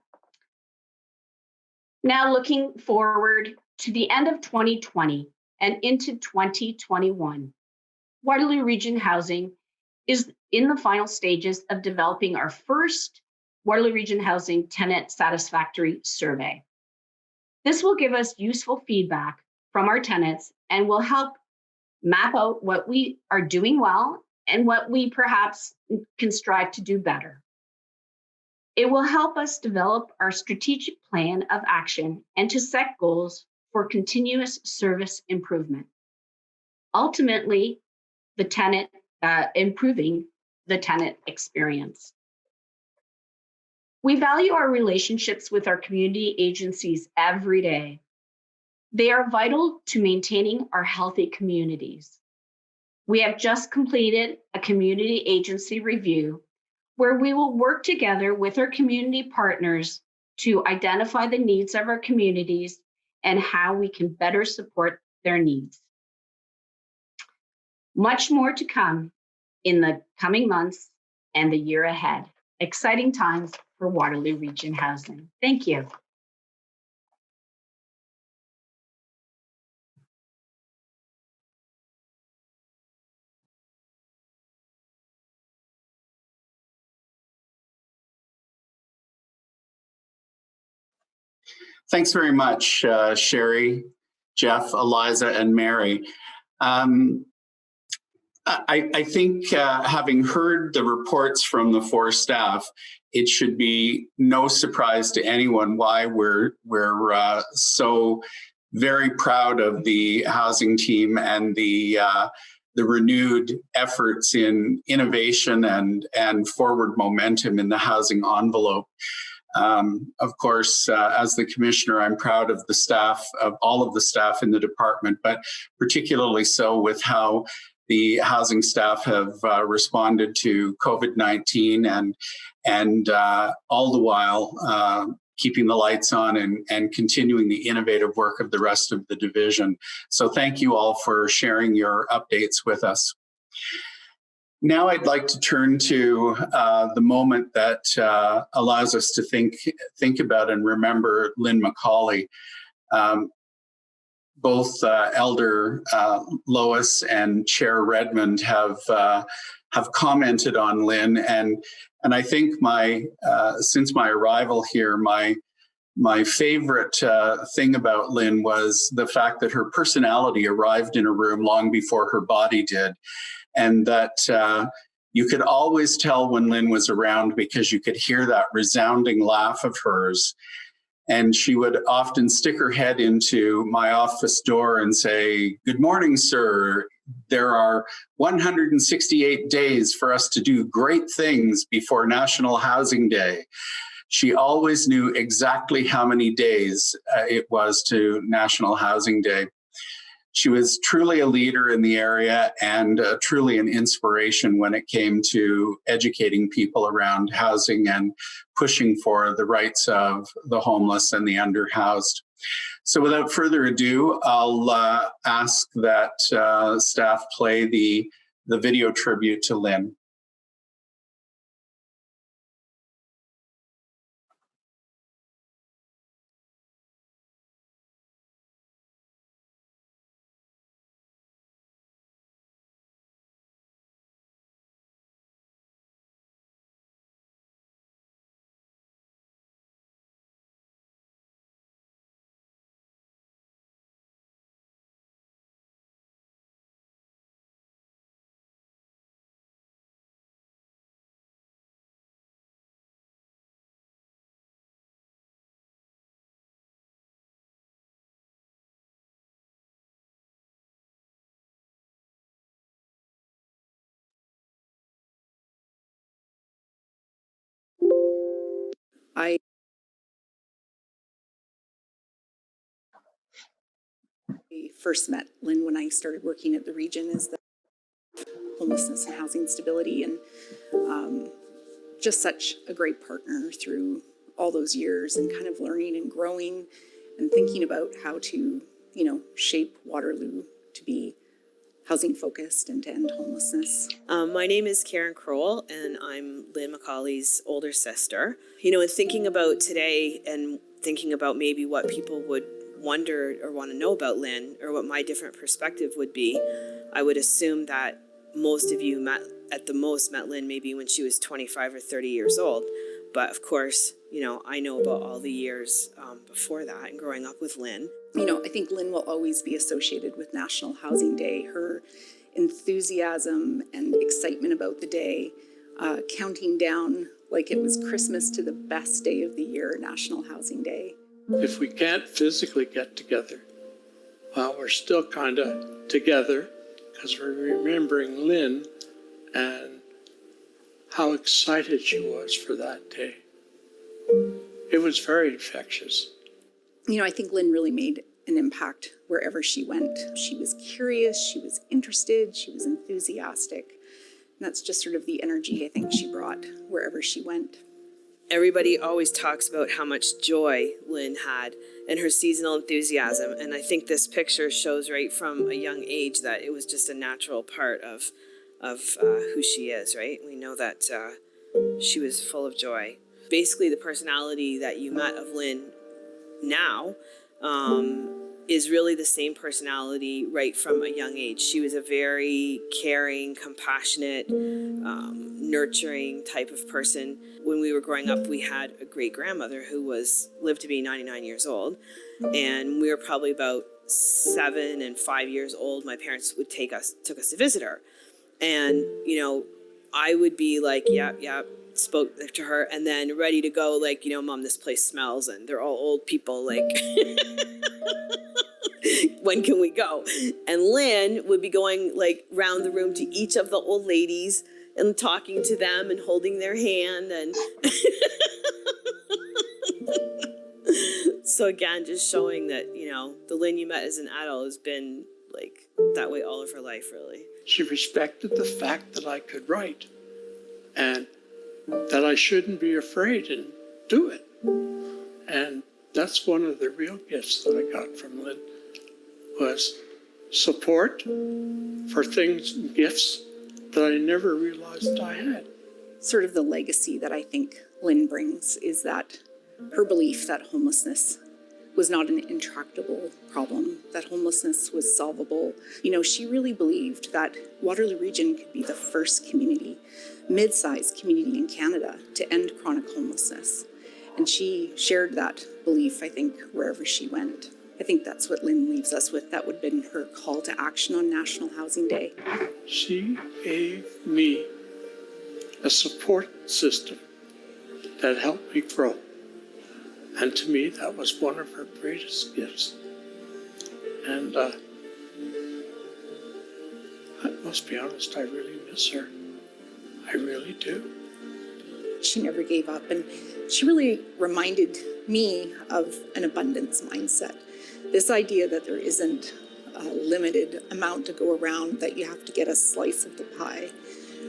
Now looking forward to the end of 2020 and into 2021, Waterloo Region Housing is in the final stages of developing our first Waterloo Region Housing Tenant Satisfactory survey. This will give us useful feedback from our tenants and will help map out what we are doing well and what we perhaps can strive to do better. It will help us develop our strategic plan of action and to set goals for continuous service improvement. Ultimately, the tenant improving the tenant experience. We value our relationships with our community agencies every day. They are vital to maintaining our healthy communities. We have just completed a community agency review where we will work together with our community partners to identify the needs of our communities and how we can better support their needs. Much more to come in the coming months and the year ahead. Exciting times for Waterloo Region Housing. Thank you. Thanks very much, Sherry, Jeff, Eliza, and Mary. I think having heard the reports from the four staff, it should be no surprise to anyone why we're so very proud of the housing team and the renewed efforts in innovation and forward momentum in the housing envelope. Of course, as the commissioner, I'm proud of the staff, of all of the staff in the department, but particularly so with how the housing staff have responded to COVID-19 and all the while keeping the lights on and continuing the innovative work of the rest of the division. So thank you all for sharing your updates with us. Now I'd like to turn to the moment that allows us to think about and remember Lynn Mccauley. Both Elder Lois and Chair Redmond have commented on Lynn, and I think since my arrival here, my favorite thing about Lynn was the fact that her personality arrived in a room long before her body did. And that you could always tell when Lynn was around because you could hear that resounding laugh of hers. And she would often stick her head into my office door and say, "Good morning, sir. There are 168 days for us to do great things before National Housing Day." She always knew exactly how many days it was to National Housing Day. She was truly a leader in the area and truly an inspiration when it came to educating people around housing and pushing for the rights of the homeless and the underhoused. So without further ado, I'll ask that staff play the video tribute to Lynn. I first met Lynn when I started working at the region as the homelessness and housing stability, and just such a great partner through all those years and kind of learning and growing and thinking about how to, shape Waterloo to be housing focused and to end homelessness. My name is Karen Crowell, and I'm Lynn Mccauley's older sister. In thinking about today and thinking about maybe what people would wonder or want to know about Lynn, or what my different perspective would be, I would assume that most of you met Lynn maybe when she was 25 or 30 years old. But of course, I know about all the years before that and growing up with Lynn. I think Lynn will always be associated with National Housing Day. Her enthusiasm and excitement about the day, counting down like it was Christmas to the best day of the year, National Housing Day. If we can't physically get together, well, we're still kind of together because we're remembering Lynn and how excited she was for that day. It was very infectious. I think Lynn really made an impact wherever she went. She was curious, she was interested, she was enthusiastic. And that's just sort of the energy I think she brought wherever she went. Everybody always talks about how much joy Lynn had and her seasonal enthusiasm. And I think this picture shows right from a young age that it was just a natural part of who she is, right? We know that she was full of joy. Basically, the personality that you met of Lynn now is really the same personality right from a young age. She was a very caring, compassionate, nurturing type of person. When we were growing up, we had a great-grandmother who lived to be 99 years old, and we were probably about 7 and 5 years old. My parents took us to visit her, and I would be like, yep, spoke to her, and then ready to go, like, Mom, this place smells, and they're all old people, like, when can we go? And Lynn would be going, like, round the room to each of the old ladies and talking to them and holding their hand, and so again, just showing that, the Lynn you met as an adult has been, like, that way all of her life, really. She respected the fact that I could write and that I shouldn't be afraid and do it. And that's one of the real gifts that I got from Lynn, was support for things and gifts that I never realized I had. Sort of the legacy that I think Lynn brings is that her belief that homelessness was not an intractable problem, that homelessness was solvable. She really believed that Waterloo Region could be the first community, mid-sized community in Canada to end chronic homelessness. And she shared that belief, I think, wherever she went. I think that's what Lynn leaves us with. That would have been her call to action on National Housing Day. She gave me a support system that helped me grow. And to me, that was one of her greatest gifts. And I must be honest, I really miss her. I really do. She never gave up, and she really reminded me of an abundance mindset. This idea that there isn't a limited amount to go around, that you have to get a slice of the pie.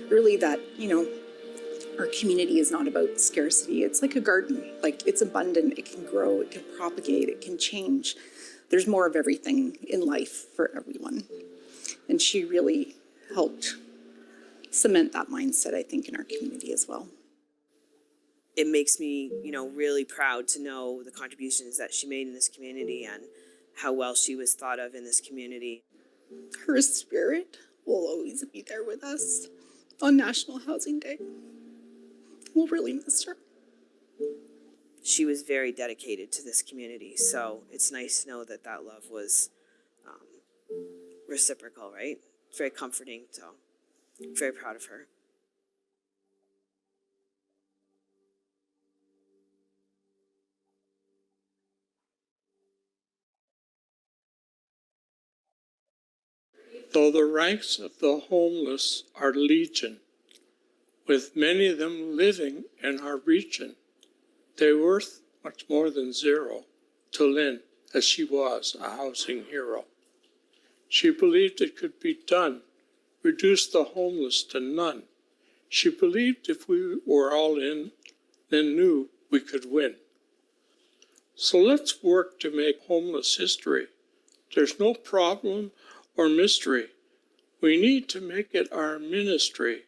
Really that, our community is not about scarcity. It's like a garden. Like, it's abundant, it can grow, it can propagate, it can change. There's more of everything in life for everyone. And she really helped cement that mindset, I think, in our community as well. It makes me, really proud to know the contributions that she made in this community and how well she was thought of in this community. Her spirit will always be there with us on National Housing Day. We'll really miss her. She was very dedicated to this community, so it's nice to know that love was reciprocal, right? Very comforting, so I'm very proud of her. Though the ranks of the homeless are legion, with many of them living in our region, they're worth much more than zero to Lynn, as she was a housing hero. She believed it could be done, reduce the homeless to none. She believed if we were all in, Lynn knew we could win. So let's work to make homeless history. There's no problem or mystery. We need to make it our ministry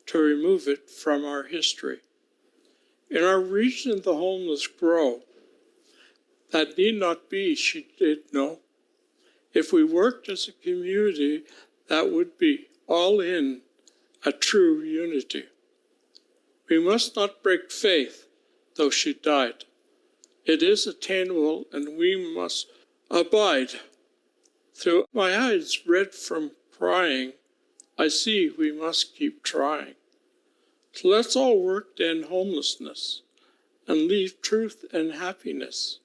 to remove it from our history. In our region, the homeless grow. That need not be, she did know. If we worked as a community, that would be. all in a true unity. We must not break faith, though she died. It is attainable, and we must abide. Through my eyes red from prying, I see we must keep trying. So let's all work to end homelessness and leave truth and happiness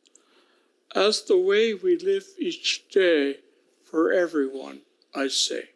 as the way we live each day for everyone, I say.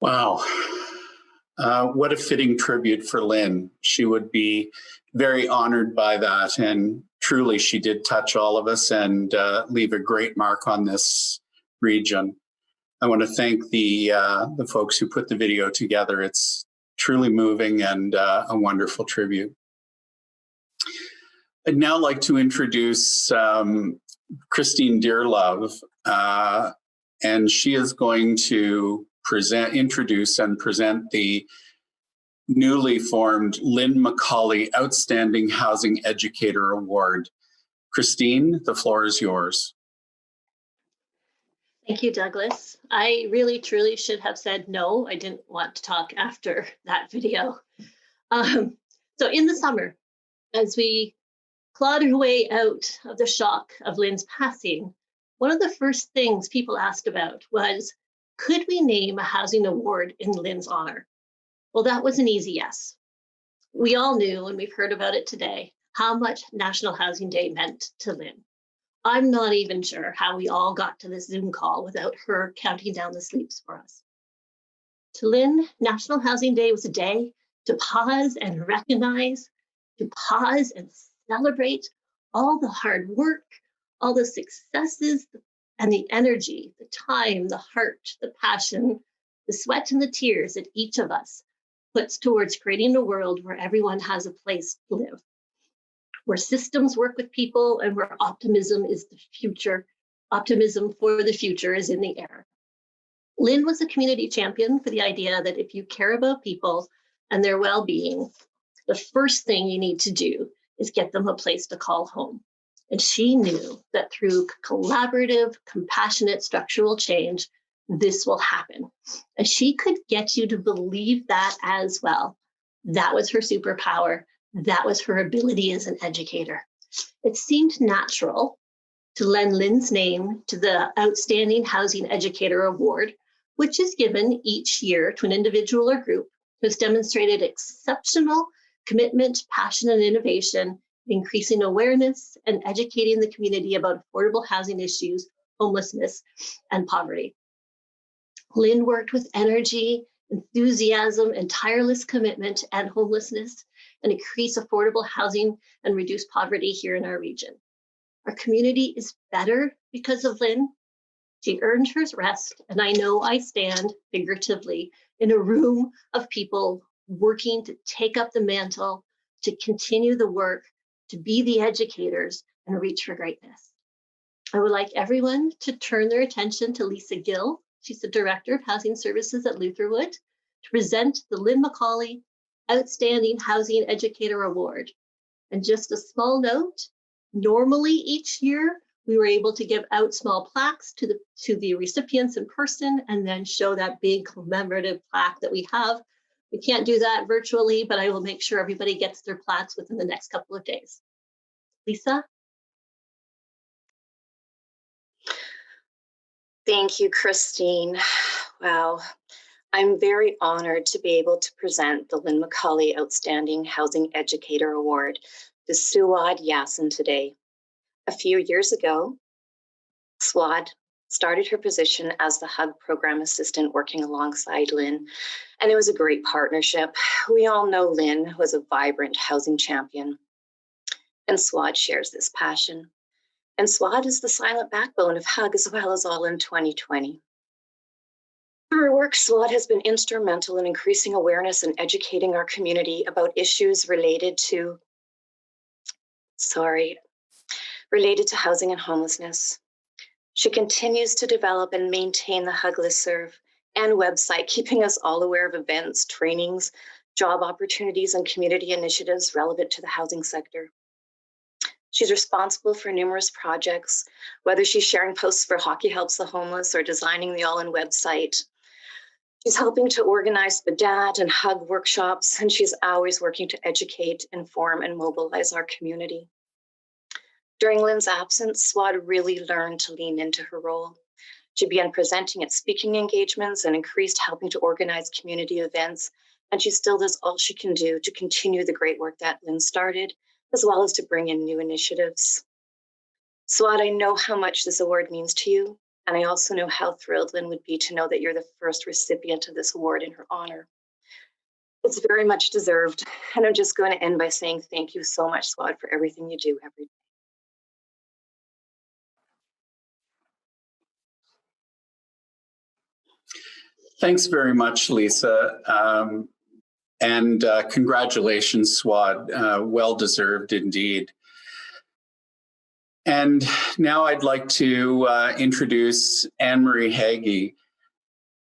Wow. What a fitting tribute for Lynn. She would be very honored by that. And truly, she did touch all of us and leave a great mark on this region. I want to thank the folks who put the video together. It's truly moving and a wonderful tribute. I'd now like to introduce Christine Dearlove, and she is going to introduce and present the newly formed Lynn Mccauley Outstanding Housing Educator Award. Christine, the floor is yours. Thank you, Douglas. I really, truly should have said no. I didn't want to talk after that video. So in the summer, as we clawed our way out of the shock of Lynn's passing, one of the first things people asked about was, could we name a housing award in Lynn's honor? Well, that was an easy yes. We all knew, and we've heard about it today, how much National Housing Day meant to Lynn. I'm not even sure how we all got to this Zoom call without her counting down the sleeps for us. To Lynn, National Housing Day was a day to pause and recognize, to pause and celebrate all the hard work, all the successes, and the energy, the time, the heart, the passion, the sweat and the tears that each of us puts towards creating a world where everyone has a place to live, where systems work with people, and where optimism is the future. Optimism for the future is in the air. Lynn was a community champion for the idea that if you care about people and their well-being, the first thing you need to do is get them a place to call home. And she knew that through collaborative, compassionate structural change, this will happen. And she could get you to believe that as well. That was her superpower. That was her ability as an educator. It seemed natural to lend Lynn's name to the Outstanding Housing Educator Award, which is given each year to an individual or group who has demonstrated exceptional commitment, passion, and innovation, increasing awareness and educating the community about affordable housing issues, homelessness, and poverty. Lynn worked with energy, enthusiasm, and tireless commitment to end homelessness and increase affordable housing and reduce poverty here in our region. Our community is better because of Lynn. She earned her rest, and I know I stand figuratively in a room of people working to take up the mantle, to continue the work, to be the educators and reach for greatness. I would like everyone to turn their attention to Lisa Gill. She's the Director of Housing Services at Lutherwood, to present the Lynn Mccauley Outstanding Housing Educator Award. And just a small note, normally each year, we were able to give out small plaques to the recipients in person and then show that big commemorative plaque that we have. We can't do that virtually, but I will make sure everybody gets their plaques within the next couple of days. Lisa? Thank you, Christine. Wow. I'm very honored to be able to present the Lynn Mccauley Outstanding Housing Educator Award to Suwad Yassen today. A few years ago, Suwad started her position as the HUG program assistant working alongside Lynn, and it was a great partnership. We all know Lynn was a vibrant housing champion, and Suwad shares this passion. And Suwad is the silent backbone of HUG as well as all in 2020. Through her work, Suwad has been instrumental in increasing awareness and educating our community about issues related to housing and homelessness. She continues to develop and maintain the Hug listserv and website, keeping us all aware of events, trainings, job opportunities, and community initiatives relevant to the housing sector. She's responsible for numerous projects, whether she's sharing posts for Hockey Helps the Homeless or designing the All-In website. She's helping to organize the DAT and Hug workshops, and she's always working to educate, inform, and mobilize our community. During Lynn's absence, Suwad really learned to lean into her role. She began presenting at speaking engagements and increased helping to organize community events, and she still does all she can do to continue the great work that Lynn started, as well as to bring in new initiatives. Suwad, I know how much this award means to you, and I also know how thrilled Lynn would be to know that you're the first recipient of this award in her honor. It's very much deserved, and I'm just going to end by saying thank you so much, Suwad, for everything you do every day. Thanks very much, Lisa. And congratulations, Suwad. Well-deserved indeed. And now I'd like to introduce Anne-Marie Hagee.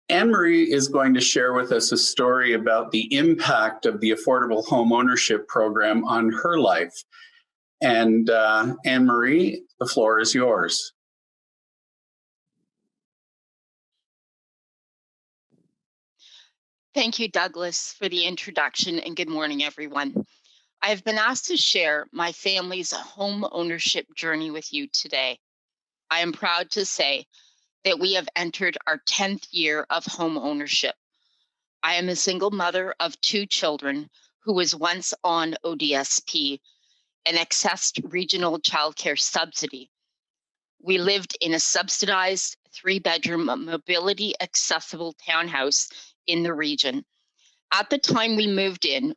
Anne-Marie is going to share with us a story about the impact of the Affordable Home Ownership Program on her life. And Anne-Marie, the floor is yours. Thank you, Douglas, for the introduction, and good morning, everyone. I have been asked to share my family's home ownership journey with you today. I am proud to say that we have entered our 10th year of home ownership. I am a single mother of 2 children who was once on ODSP, an accessed regional childcare subsidy. We lived in a subsidized 3-bedroom mobility accessible townhouse in the region. At the time we moved in,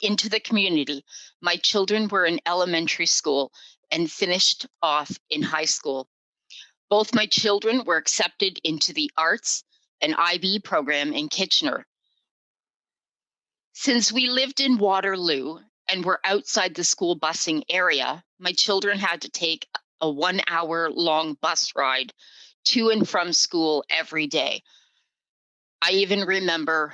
into the community, my children were in elementary school and finished off in high school. Both my children were accepted into the arts and IB program in Kitchener. Since we lived in Waterloo and were outside the school busing area, my children had to take a 1-hour-long bus ride to and from school every day. I even remember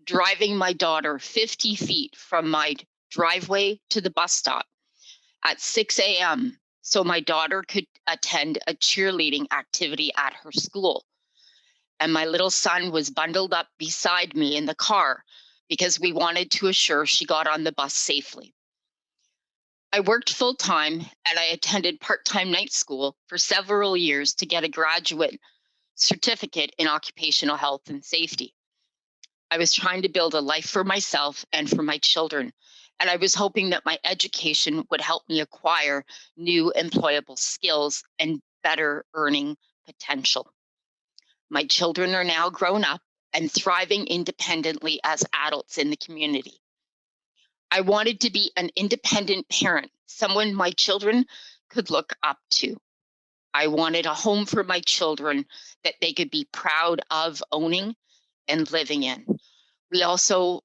driving my daughter 50 feet from my driveway to the bus stop at 6 a.m. so my daughter could attend a cheerleading activity at her school. And my little son was bundled up beside me in the car because we wanted to assure she got on the bus safely. I worked full-time and I attended part-time night school for several years to get a graduate certificate in occupational health and safety. I was trying to build a life for myself and for my children, and I was hoping that my education would help me acquire new employable skills and better earning potential. My children are now grown up and thriving independently as adults in the community. I wanted to be an independent parent, someone my children could look up to. I wanted a home for my children that they could be proud of owning and living in. We also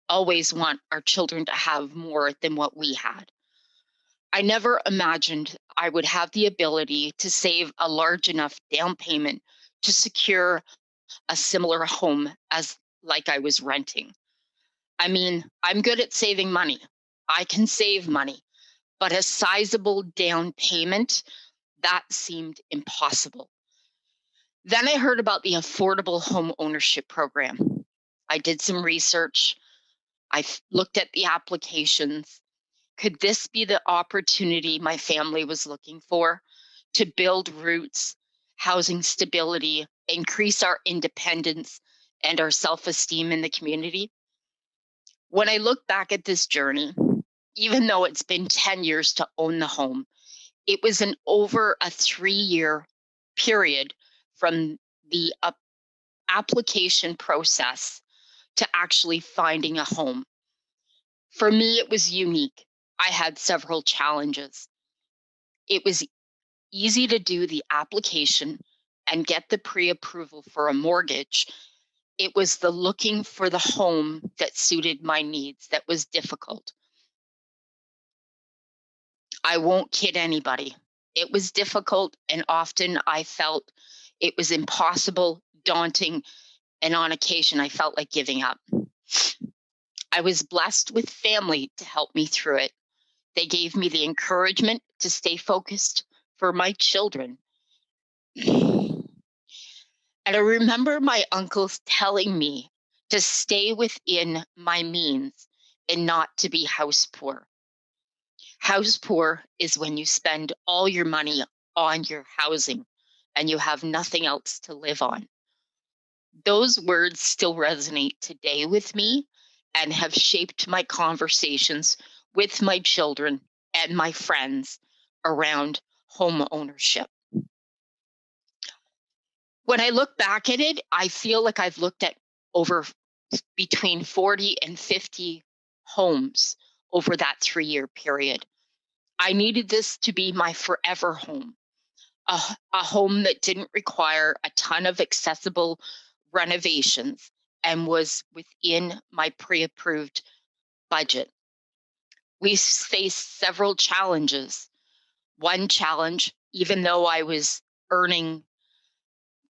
always want our children to have more than what we had. I never imagined I would have the ability to save a large enough down payment to secure a similar home as like I was renting. I mean, I'm good at saving money. I can save money, but a sizable down payment, that seemed impossible. Then I heard about the Affordable Home Ownership Program. I did some research. I looked at the applications. Could this be the opportunity my family was looking for to build roots, housing stability, increase our independence and our self-esteem in the community? When I look back at this journey, even though it's been 10 years to own the home, it was an over a 3-year period from the application process to actually finding a home. For me, it was unique. I had several challenges. It was easy to do the application and get the pre-approval for a mortgage, it was the looking for the home that suited my needs that was difficult. I won't kid anybody. It was difficult, and often I felt it was impossible, daunting, and on occasion I felt like giving up. I was blessed with family to help me through it. They gave me the encouragement to stay focused for my children. And I remember my uncles telling me to stay within my means and not to be house poor. House poor is when you spend all your money on your housing and you have nothing else to live on. Those words still resonate today with me and have shaped my conversations with my children and my friends around home ownership. When I look back at it, I feel like I've looked at over between 40 and 50 homes over that 3-year period. I needed this to be my forever home, a home that didn't require a ton of accessible renovations and was within my pre-approved budget. We faced several challenges. One challenge, even though I was earning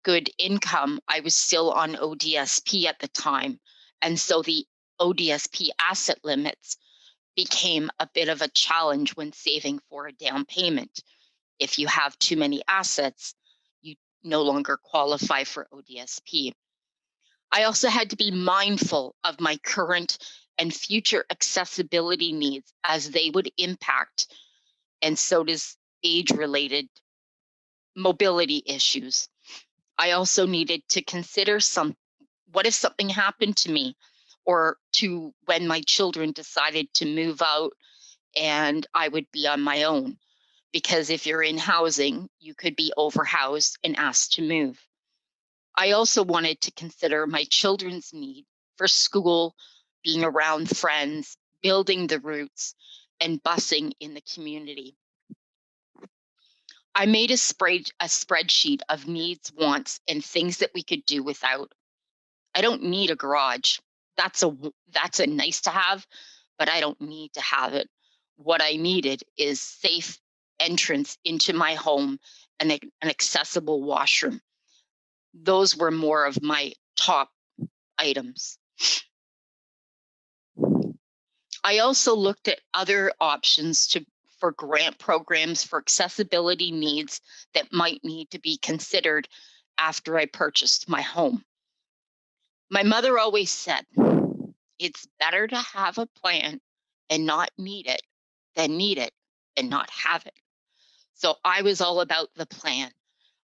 good income, I was still on ODSP at the time. And so the ODSP asset limits became a bit of a challenge when saving for a down payment. If you have too many assets, you no longer qualify for ODSP. I also had to be mindful of my current and future accessibility needs as they would impact, and so does age-related mobility issues. I also needed to consider what if something happened to me or to when my children decided to move out and I would be on my own. Because if you're in housing, you could be overhoused and asked to move. I also wanted to consider my children's need for school, being around friends, building the roots, and busing in the community. I made a spreadsheet of needs, wants, and things that we could do without. I don't need a garage. That's a nice to have, but I don't need to have it. What I needed is safe entrance into my home and an accessible washroom. Those were more of my top items. I also looked at other options for grant programs for accessibility needs that might need to be considered after I purchased my home. My mother always said, it's better to have a plan and not need it than need it and not have it. So I was all about the plan.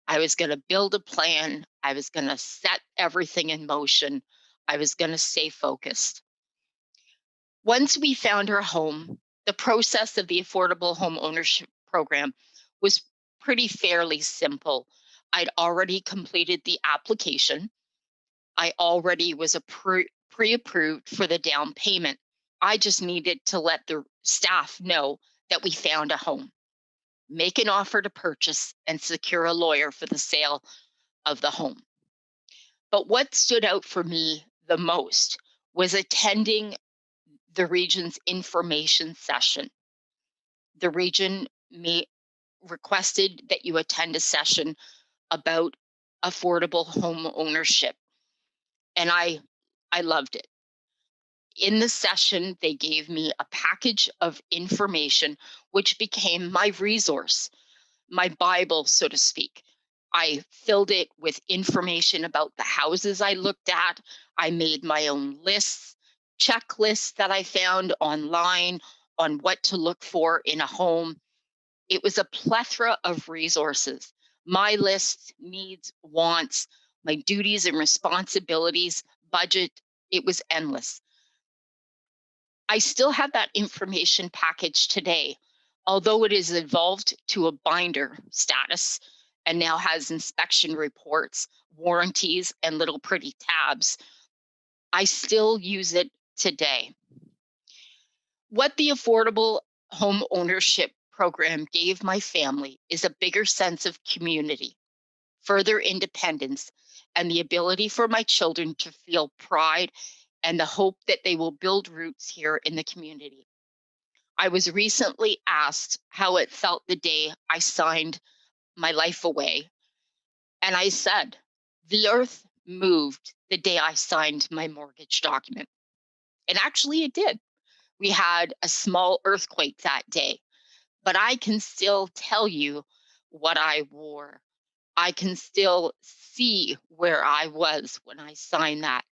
I was going to build a plan. I was going to set everything in motion. I was going to stay focused. Once we found our home, the process of the Affordable Home Ownership Program was pretty fairly simple. I'd already completed the application. I already was pre-approved for the down payment. I just needed to let the staff know that we found a home, make an offer to purchase, and secure a lawyer for the sale of the home. But what stood out for me the most was attending the region's information session. The region requested that you attend a session about affordable home ownership, and I loved it. In the session, they gave me a package of information, which became my resource, my Bible, so to speak. I filled it with information about the houses I looked at. I made my own lists, checklists that I found online on what to look for in a home. It was a plethora of resources, my lists, needs, wants, my duties and responsibilities, budget. It was endless. I still have that information package today, although it is evolved to a binder status and now has inspection reports, warranties, and little pretty tabs. I still use it today. What the Affordable Home Ownership Program gave my family is a bigger sense of community. further independence, and the ability for my children to feel pride and the hope that they will build roots here in the community. I was recently asked how it felt the day I signed my life away. And I said, the earth moved the day I signed my mortgage document. And actually it did. We had a small earthquake that day, but I can still tell you what I wore. I can still see where I was when I signed that.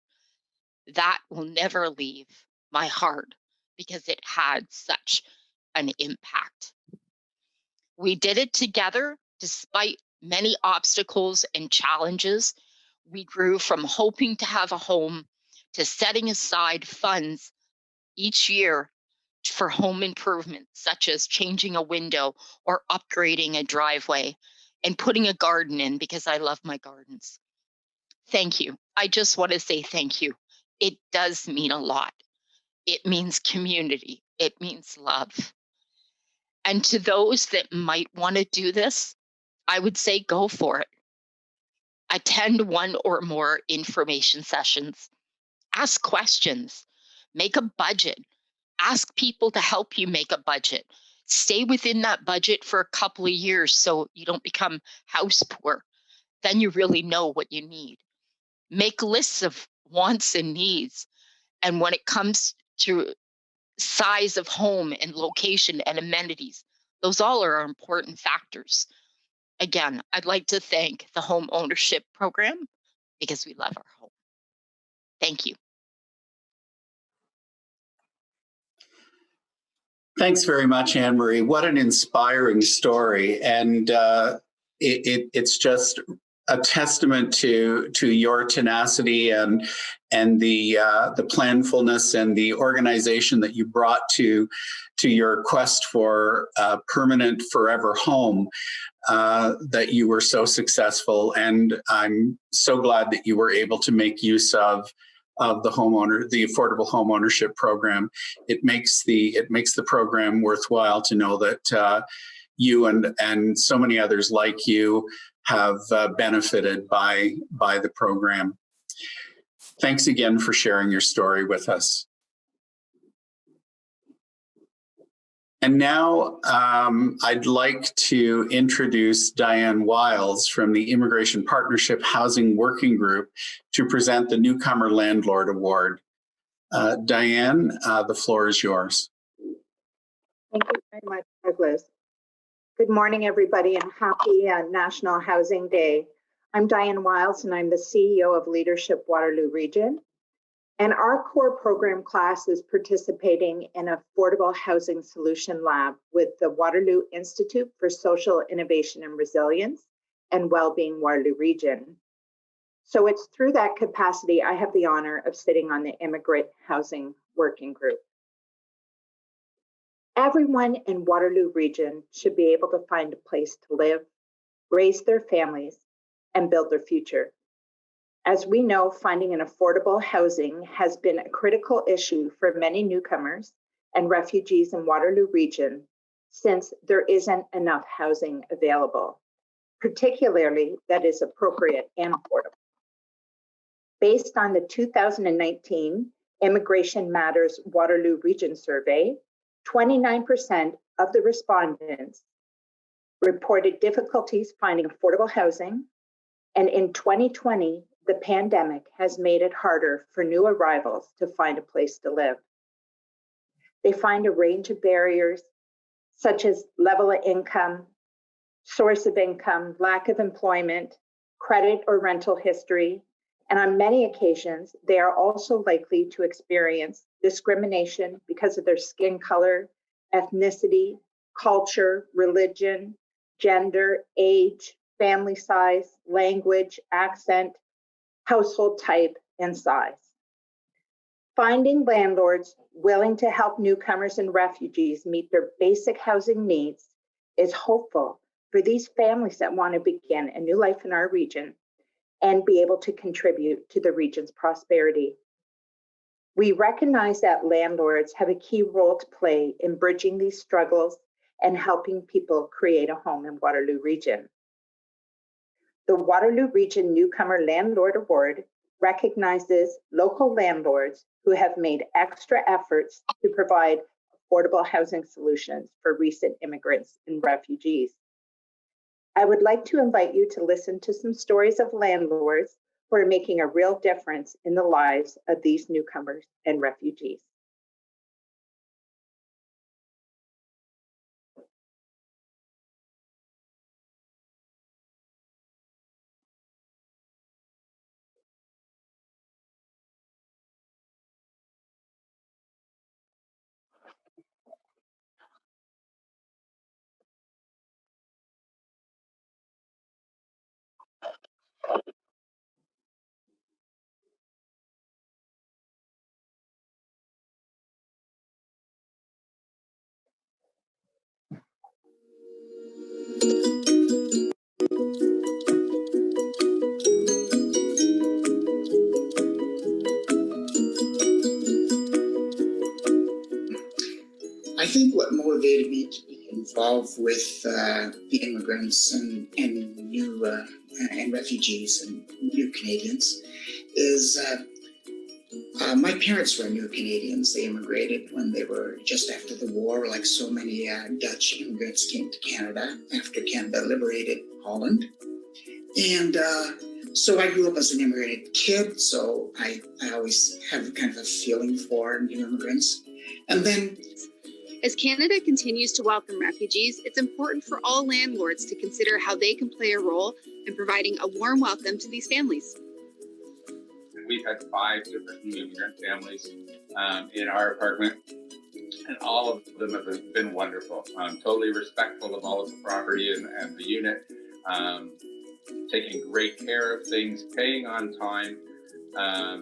That will never leave my heart because it had such an impact. We did it together despite many obstacles and challenges. We grew from hoping to have a home to setting aside funds each year for home improvements, such as changing a window or upgrading a driveway and putting a garden in because I love my gardens. Thank you. I just want to say thank you. It does mean a lot. It means community. It means love. And to those that might want to do this, I would say go for it. Attend one or more information sessions. Ask questions. Make a budget. Ask people to help you make a budget. Stay within that budget for a couple of years so you don't become house poor. Then you really know what you need. Make lists of wants and needs. And when it comes to size of home and location and amenities, those all are important factors. Again, I'd like to thank the home ownership program because we love our home. Thank you. Thanks very much, Anne Marie. What an inspiring story. And it's just a testament to your tenacity and the planfulness and the organization that you brought to your quest for a permanent forever home, that you were so successful. And I'm so glad that you were able to make use of the affordable home ownership program. It makes the program worthwhile to know that you and so many others like you have benefited by the program. Thanks again for sharing your story with us. And now I'd like to introduce Diane Wiles from the Immigration Partnership Housing Working Group to present the Newcomer Landlord Award. Diane, the floor is yours. Thank you very much, Douglas. Good morning, everybody, and happy National Housing Day. I'm Diane Wiles, and I'm the CEO of Leadership Waterloo Region. And our core program class is participating in Affordable Housing Solution Lab with the Waterloo Institute for Social Innovation and Resilience and Wellbeing Waterloo Region. So it's through that capacity I have the honor of sitting on the Immigrant Housing Working Group. Everyone in Waterloo Region should be able to find a place to live, raise their families, and build their future. As we know, finding an affordable housing has been a critical issue for many newcomers and refugees in Waterloo Region since there isn't enough housing available, particularly that is appropriate and affordable. Based on the 2019 Immigration Matters Waterloo Region Survey, 29% of the respondents reported difficulties finding affordable housing, and in 2020, the pandemic has made it harder for new arrivals to find a place to live. They find a range of barriers, such as level of income, source of income, lack of employment, credit or rental history, and on many occasions, they are also likely to experience discrimination because of their skin color, ethnicity, culture, religion, gender, age, family size, language, accent, household type, and size. Finding landlords willing to help newcomers and refugees meet their basic housing needs is hopeful for these families that want to begin a new life in our region and be able to contribute to the region's prosperity. We recognize that landlords have a key role to play in bridging these struggles and helping people create a home in Waterloo Region. The Waterloo Region Newcomer Landlord Award recognizes local landlords who have made extra efforts to provide affordable housing solutions for recent immigrants and refugees. I would like to invite you to listen to some stories of landlords who are making a real difference in the lives of these newcomers and refugees. I think what motivated me to be involved with the immigrants and new and refugees and new Canadians is my parents were new Canadians. They immigrated when they were just after the war, like so many Dutch immigrants came to Canada after Canada liberated Holland. And so I grew up as an immigrant kid, so I always have kind of a feeling for new immigrants. And then as Canada continues to welcome refugees, it's important for all landlords to consider how they can play a role in providing a warm welcome to these families. We've had 5 different new immigrant families in our apartment, and all of them have been wonderful. Totally respectful of all of the property and the unit, taking great care of things, paying on time.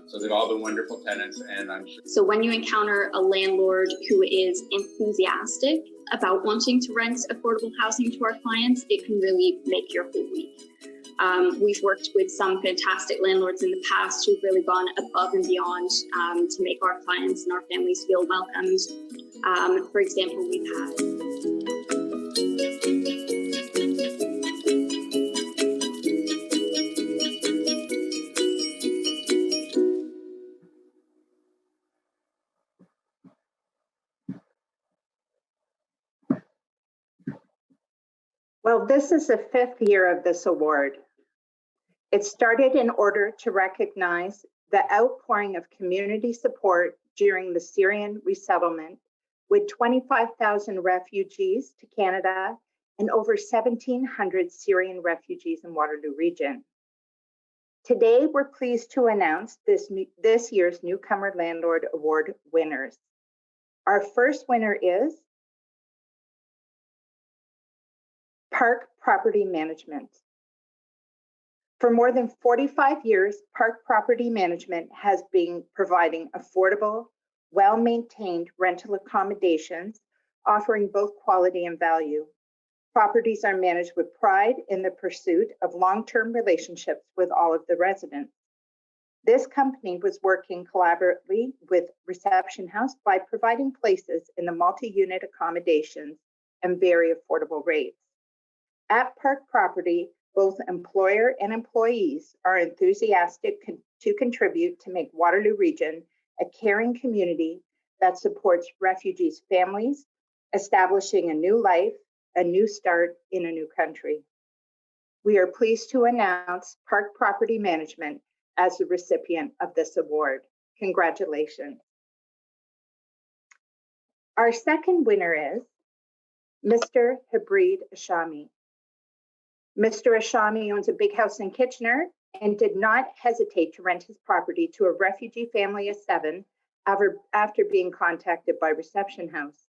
So they've all been wonderful tenants, and I'm sure. So when you encounter a landlord who is enthusiastic about wanting to rent affordable housing to our clients, it can really make your whole week. We've worked with some fantastic landlords in the past who've really gone above and beyond to make our clients and our families feel welcomed. For example, we've had Well, this is the 5th year of this award. It started in order to recognize the outpouring of community support during the Syrian resettlement, with 25,000 refugees to Canada and over 1,700 Syrian refugees in Waterloo Region. Today, we're pleased to announce this year's Newcomer Landlord Award winners. Our first winner is Park Property Management. For more than 45 years, Park Property Management has been providing affordable, well-maintained rental accommodations, offering both quality and value. Properties are managed with pride in the pursuit of long-term relationships with all of the residents. This company was working collaboratively with Reception House by providing places in the multi-unit accommodations and very affordable rates. At Park Property, both employer and employees are enthusiastic to contribute to make Waterloo Region a caring community that supports refugees' families, establishing a new life, a new start in a new country. We are pleased to announce Park Property Management as the recipient of this award. Congratulations. Our second winner is Mr. Habreed Ashami. Mr. Ashami owns a big house in Kitchener and did not hesitate to rent his property to a refugee family of 7 after being contacted by Reception House.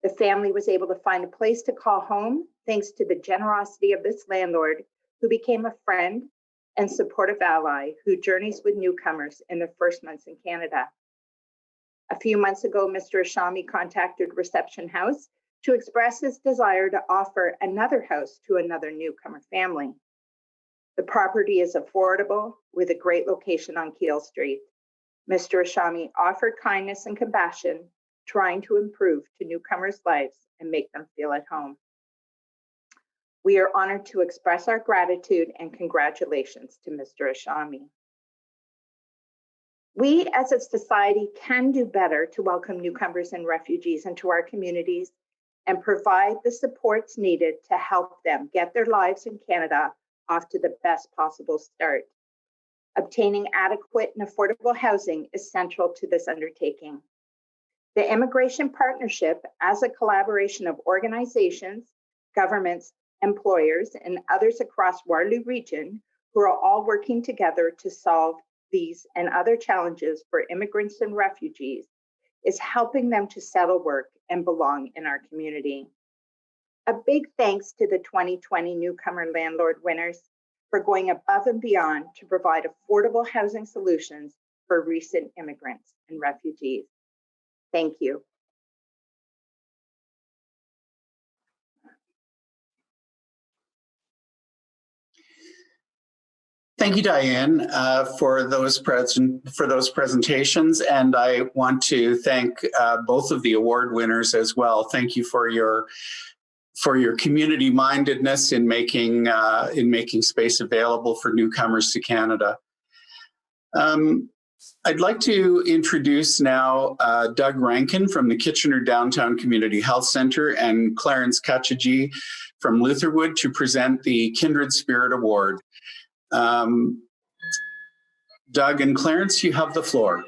The family was able to find a place to call home thanks to the generosity of this landlord, who became a friend and supportive ally who journeys with newcomers in their first months in Canada. A few months ago, Mr. Ashami contacted Reception House to express his desire to offer another house to another newcomer family. The property is affordable with a great location on Keele Street. Mr. Ashami offered kindness and compassion, trying to improve to newcomers' lives and make them feel at home. We are honored to express our gratitude and congratulations to Mr. Ashami. We as a society can do better to welcome newcomers and refugees into our communities and provide the supports needed to help them get their lives in Canada off to the best possible start. Obtaining adequate and affordable housing is central to this undertaking. The Immigration Partnership, as a collaboration of organizations, governments, employers, and others across Waterloo Region, who are all working together to solve these and other challenges for immigrants and refugees, is helping them to settle, work, and belong in our community. A big thanks to the 2020 Newcomer Landlord winners for going above and beyond to provide affordable housing solutions for recent immigrants and refugees. Thank you. Thank you, Diane, for those presentations, and I want to thank both of the award winners as well. Thank you for your community mindedness in making space available for newcomers to Canada. I'd like to introduce now Doug Rankin from the Kitchener Downtown Community Health Centre and Clarence Kachaji from Lutherwood to present the Kindred Spirit Award. Doug and Clarence, you have the floor.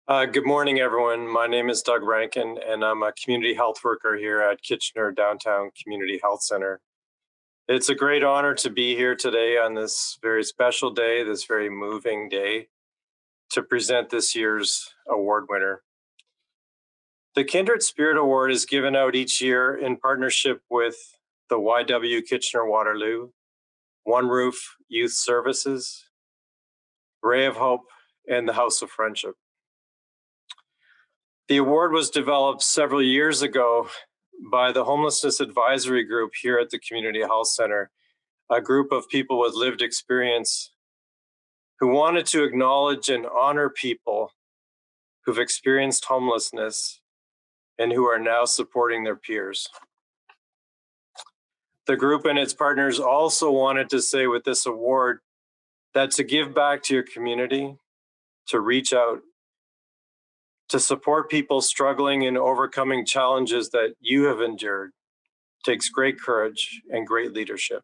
Good morning, everyone. My name is Doug Rankin, and I'm a community health worker here at Kitchener Downtown Community Health Centre. It's a great honor to be here today on this very special day, this very moving day, to present this year's award winner. The Kindred Spirit Award is given out each year in partnership with the YW Kitchener-Waterloo, One Roof Youth Services, Ray of Hope, and the House of Friendship. The award was developed several years ago by the Homelessness Advisory Group here at the Community Health Centre, a group of people with lived experience who wanted to acknowledge and honor people who've experienced homelessness and who are now supporting their peers. The group and its partners also wanted to say with this award that to give back to your community, to reach out, to support people struggling and overcoming challenges that you have endured takes great courage and great leadership.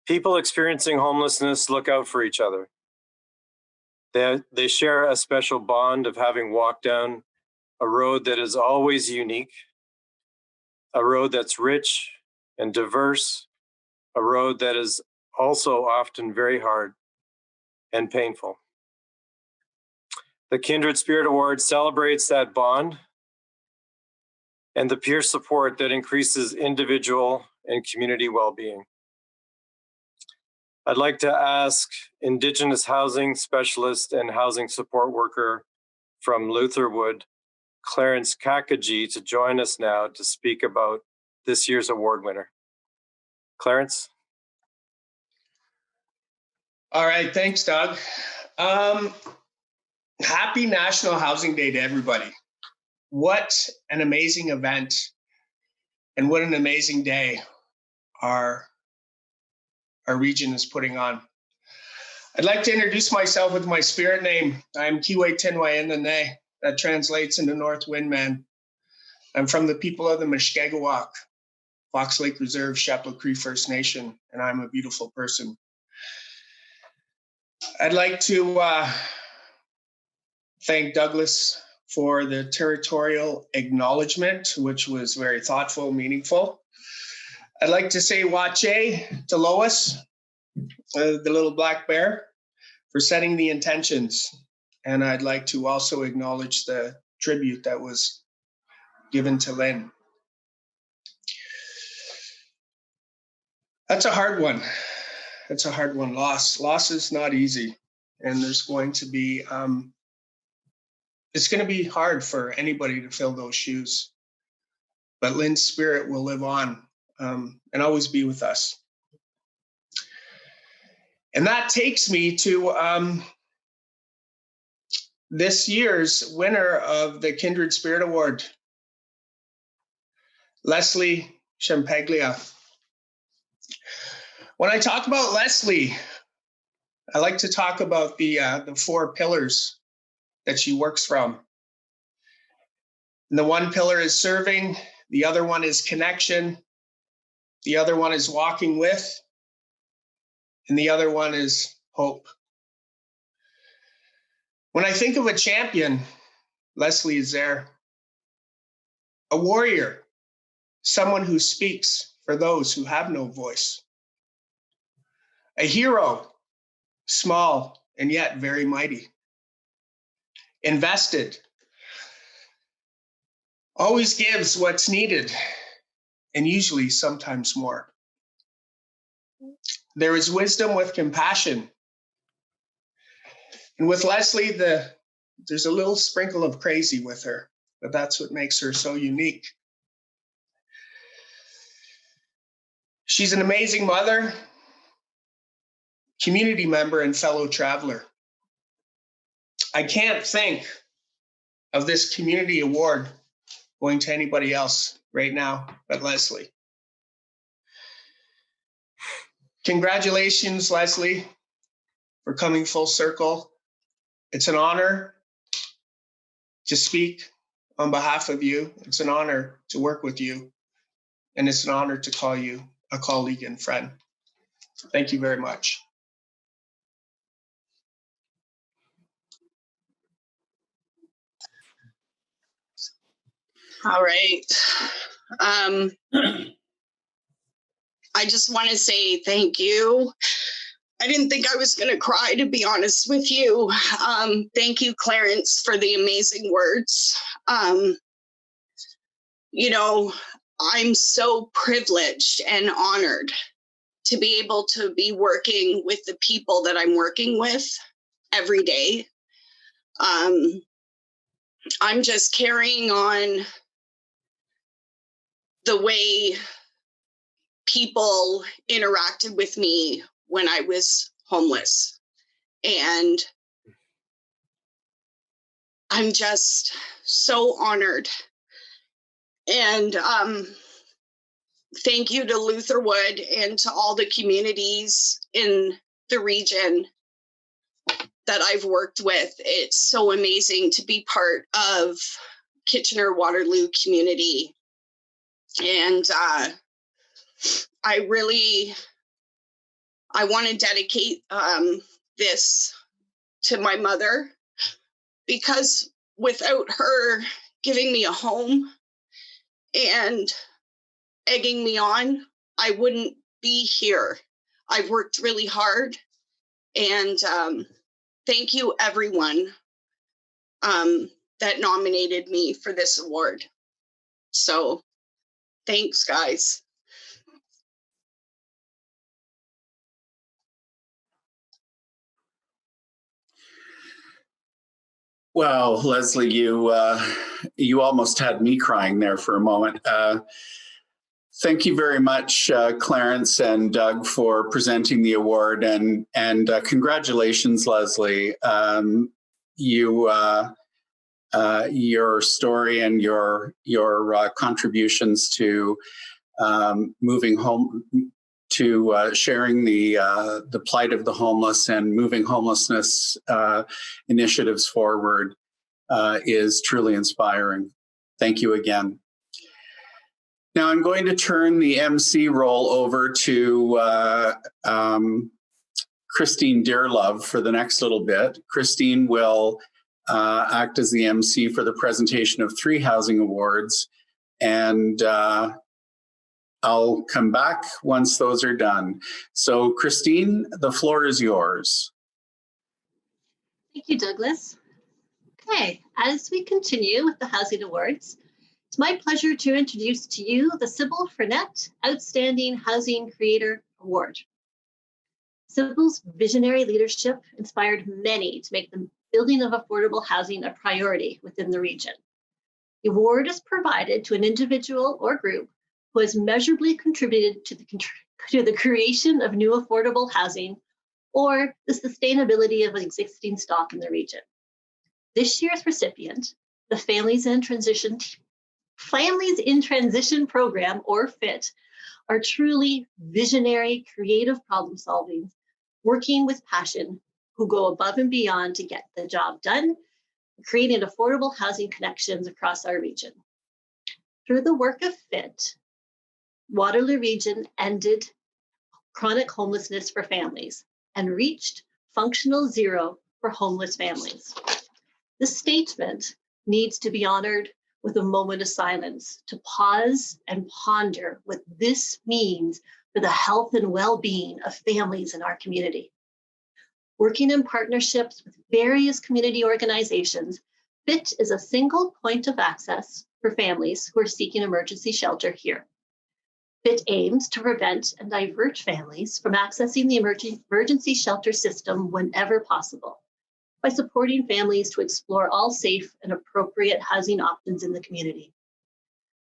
People experiencing homelessness look out for each other. They share a special bond of having walked down a road that is always unique, a road that's rich and diverse, a road that is also often very hard and painful. The Kindred Spirit Award celebrates that bond and the peer support that increases individual and community well-being. I'd like to ask Indigenous housing specialist and housing support worker from Lutherwood, Clarence Kachaji, to join us now to speak about this year's award winner. Clarence? All right, thanks, Doug. Happy National Housing Day to everybody. What an amazing event and what an amazing day our region is putting on. I'd like to introduce myself with my spirit name. I'm Kiwe Tinwayenane. That translates into North Windman. I'm from the people of the Mushkegowuk, Fox Lake Reserve, Chapleau Cree First Nation, and I'm a beautiful person. I'd like to thank Douglas for the territorial acknowledgement, which was very thoughtful, meaningful. I'd like to say wache to Lois, the little black bear, for setting the intentions. And I'd like to also acknowledge the tribute that was given to Lynn. That's a hard one. That's a hard one. Loss is not easy. And there's going to be, it's going to be hard for anybody to fill those shoes. But Lynn's spirit will live on and always be with us. And that takes me to this year's winner of the Kindred Spirit Award. Leslie Champaglia. When I talk about Leslie, I like to talk about the 4 pillars that she works from. And the one pillar is serving, the other one is connection, the other one is walking with, and the other one is hope. When I think of a champion, Leslie is there. A warrior, someone who speaks for those who have no voice. A hero, small and yet very mighty. Invested, always gives what's needed, and usually sometimes more. There is wisdom with compassion. And with Leslie, there's a little sprinkle of crazy with her, but that's what makes her so unique. She's an amazing mother, community member, and fellow traveler. I can't think of this community award going to anybody else right now but Leslie. Congratulations, Leslie, for coming full circle. It's an honor to speak on behalf of you. It's an honor to work with you. And it's an honor to call you a colleague and friend. Thank you very much. All right. I just want to say thank you. I didn't think I was going to cry, to be honest with you. Thank you, Clarence, for the amazing words. You know, I'm so privileged and honored to be able to be working with the people that I'm working with every day. I'm just carrying on the way people interacted with me when I was homeless. And I'm just so honored. And thank you to Lutherwood and to all the communities in the region that I've worked with. It's so amazing to be part of Kitchener-Waterloo community. And I want to dedicate this to my mother, because without her giving me a home and egging me on, I wouldn't be here. I've worked really hard, and thank you everyone that nominated me for this award. So thanks, guys. Well, Leslie, you almost had me crying there for a moment. Thank you very much, Clarence and Doug, for presenting the award, and congratulations, Leslie. Your story and your contributions to moving home, to sharing the plight of the homeless and moving homelessness initiatives forward is truly inspiring. Thank you again. Now I'm going to turn the MC role over to Christine Dearlove for the next little bit. Christine will act as the MC for the presentation of 3 housing awards, and I'll come back once those are done. So Christine, the floor is yours. Thank you, Douglas. Okay, as we continue with the Housing Awards, it's my pleasure to introduce to you the Sybil Frenette Outstanding Housing Creator Award. Sybil's visionary leadership inspired many to make the building of affordable housing a priority within the region. The award is provided to an individual or group who has measurably contributed to the creation of new affordable housing or the sustainability of existing stock in the region. This year's recipient, the Families in Transition Families in Transition program, or FIT, are truly visionary, creative problem solving, working with passion, who go above and beyond to get the job done, creating affordable housing connections across our region. Through the work of FIT, Waterloo Region ended chronic homelessness for families and reached functional zero for homeless families. This statement needs to be honored with a moment of silence to pause and ponder what this means for the health and well-being of families in our community. Working in partnerships with various community organizations, FIT is a single point of access for families who are seeking emergency shelter here. FIT aims to prevent and divert families from accessing the emergency shelter system whenever possible by supporting families to explore all safe and appropriate housing options in the community.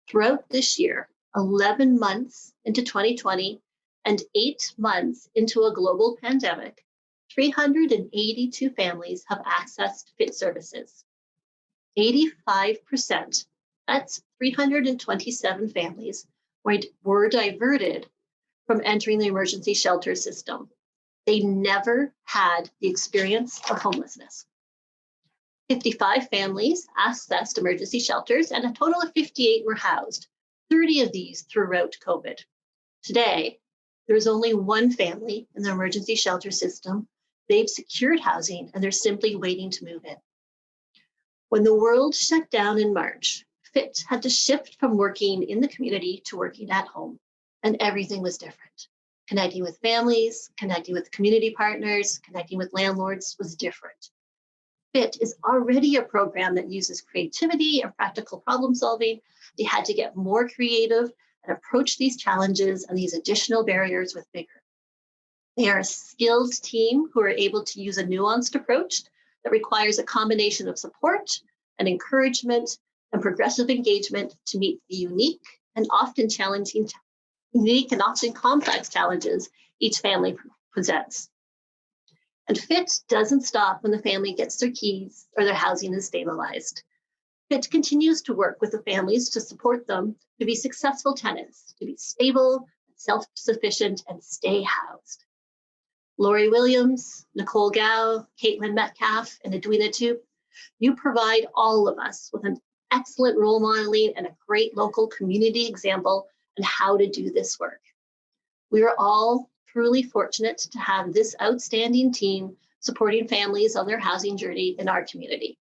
Throughout this year, 11 months into 2020 and 8 months into a global pandemic, 382 families have accessed FIT services. 85%, that's 327 families, were diverted from entering the emergency shelter system. They never had the experience of homelessness. 55 families accessed emergency shelters, and a total of 58 were housed, 30 of these throughout COVID. Today, there is only one family in the emergency shelter system. They've secured housing, and they're simply waiting to move in. When the world shut down in March, FIT had to shift from working in the community to working at home, and everything was different. Connecting with families, connecting with community partners, connecting with landlords was different. FIT is already a program that uses creativity and practical problem solving. They had to get more creative and approach these challenges and these additional barriers with vigor. They are a skilled team who are able to use a nuanced approach that requires a combination of support and encouragement and progressive engagement to meet the unique and often complex challenges each family presents. And FIT doesn't stop when the family gets their keys or their housing is stabilized. FIT continues to work with the families to support them to be successful tenants, to be stable, self-sufficient, and stay housed. Lori Williams, Nicole Gow, Caitlin Metcalf, and Edwina Toop, you provide all of us with an excellent role modeling and a great local community example on how to do this work. We are all truly fortunate to have this outstanding team supporting families on their housing journey in our community.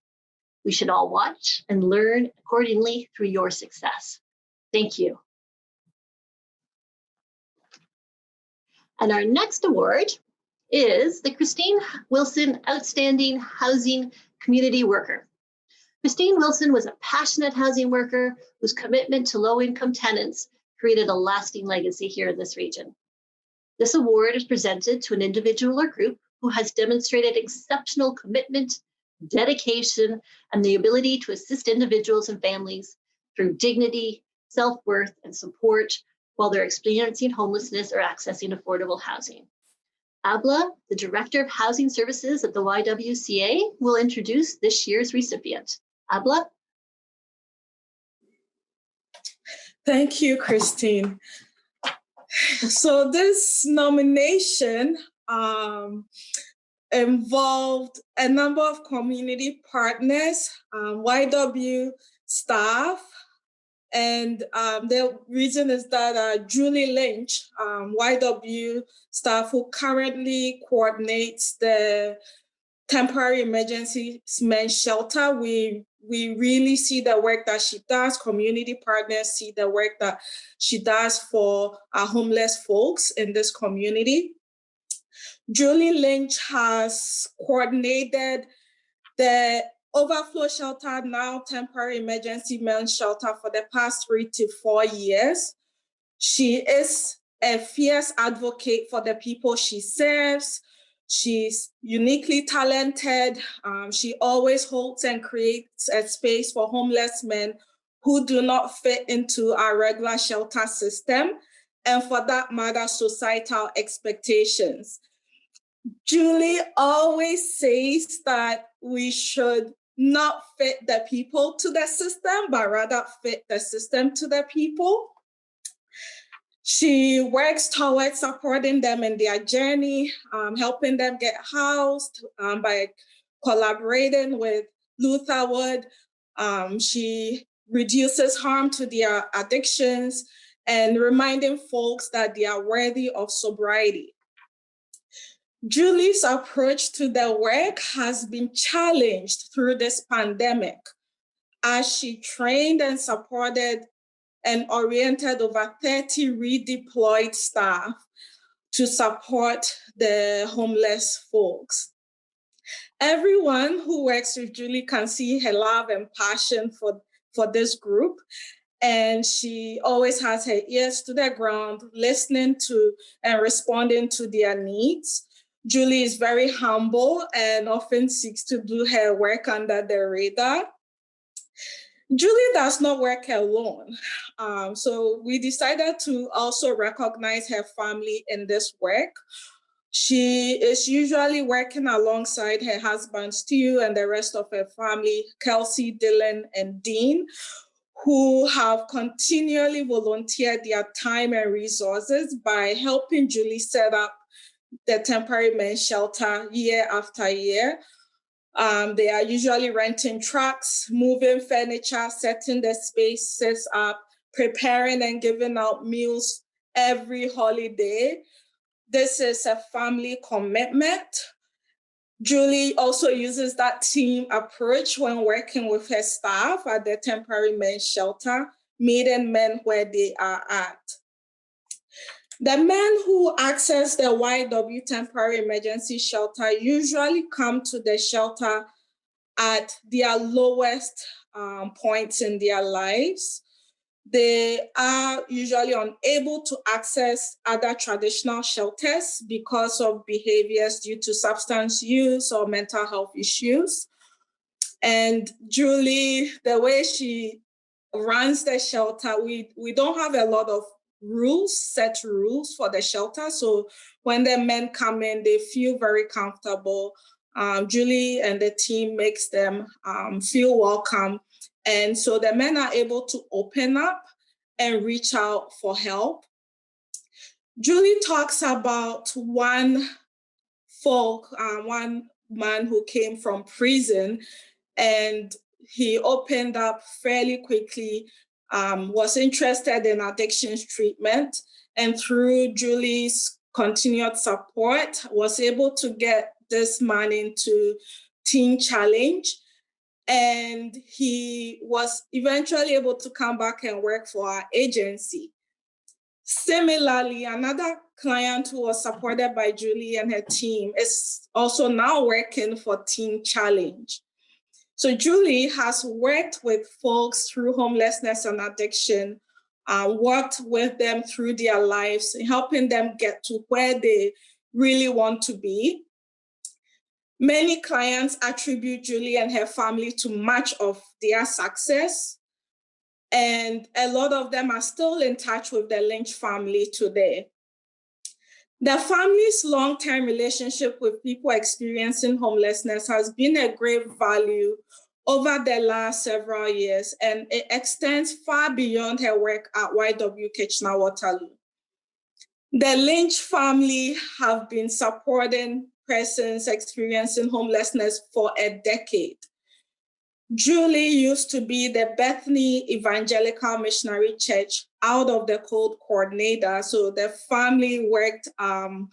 We should all watch and learn accordingly through your success. Thank you. And our next award is the Christine Wilson Outstanding Housing Community Worker. Christine Wilson was a passionate housing worker whose commitment to low-income tenants created a lasting legacy here in this region. This award is presented to an individual or group who has demonstrated exceptional commitment, dedication, and the ability to assist individuals and families through dignity, self-worth, and support while they're experiencing homelessness or accessing affordable housing. Abla, the Director of Housing Services at the YWCA, will introduce this year's recipient. Abla? Thank you, Christine. So this nomination involved a number of community partners, YW staff, and the reason is that Julie Lynch, YW staff who currently coordinates the temporary emergency men's shelter, we really see the work that she does. Community partners see the work that she does for our homeless folks in this community. Julie Lynch has coordinated the overflow shelter, now temporary emergency men's shelter, for the past 3 to 4 years. She is a fierce advocate for the people she serves. She's uniquely talented. She always holds and creates a space for homeless men who do not fit into our regular shelter system, and for that matter, societal expectations. Julie always says that we should not fit the people to the system, but rather fit the system to the people. She works towards supporting them in their journey, helping them get housed by collaborating with Lutherwood. She reduces harm to their addictions and reminding folks that they are worthy of sobriety. Julie's approach to the work has been challenged through this pandemic as she trained and supported and oriented over 30 redeployed staff to support the homeless folks. Everyone who works with Julie can see her love and passion for this group, and she always has her ears to the ground, listening to and responding to their needs. Julie is very humble and often seeks to do her work under the radar. Julie does not work alone. So we decided to also recognize her family in this work. She is usually working alongside her husband, Stu, and the rest of her family, Kelsey, Dylan, and Dean, who have continually volunteered their time and resources by helping Julie set up the temporary men's shelter year after year. They are usually renting trucks, moving furniture, setting the spaces up, preparing and giving out meals every holiday. This is a family commitment. Julie also uses that team approach when working with her staff at the temporary men's shelter, meeting men where they are at. The men who access the YW temporary emergency shelter usually come to the shelter at their lowest points in their lives. They are usually unable to access other traditional shelters because of behaviors due to substance use or mental health issues. And Julie, the way she runs the shelter, we don't have a lot of set rules for the shelter. So when the men come in, they feel very comfortable. Julie and the team makes them feel welcome. And so the men are able to open up and reach out for help. Julie talks about one man who came from prison, and he opened up fairly quickly, was interested in addictions treatment, and through Julie's continued support, was able to get this man into Teen Challenge. And he was eventually able to come back and work for our agency. Similarly, another client who was supported by Julie and her team is also now working for Teen Challenge. So Julie has worked with folks through homelessness and addiction, worked with them through their lives, helping them get to where they really want to be. Many clients attribute Julie and her family to much of their success, and a lot of them are still in touch with the Lynch family today. The family's long-term relationship with people experiencing homelessness has been a great value over the last several years, and it extends far beyond her work at YW Kitchener-Waterloo. The Lynch family have been supporting persons experiencing homelessness for a decade. Julie used to be the Bethany Evangelical Missionary Church out of the Cold coordinator. So the family worked from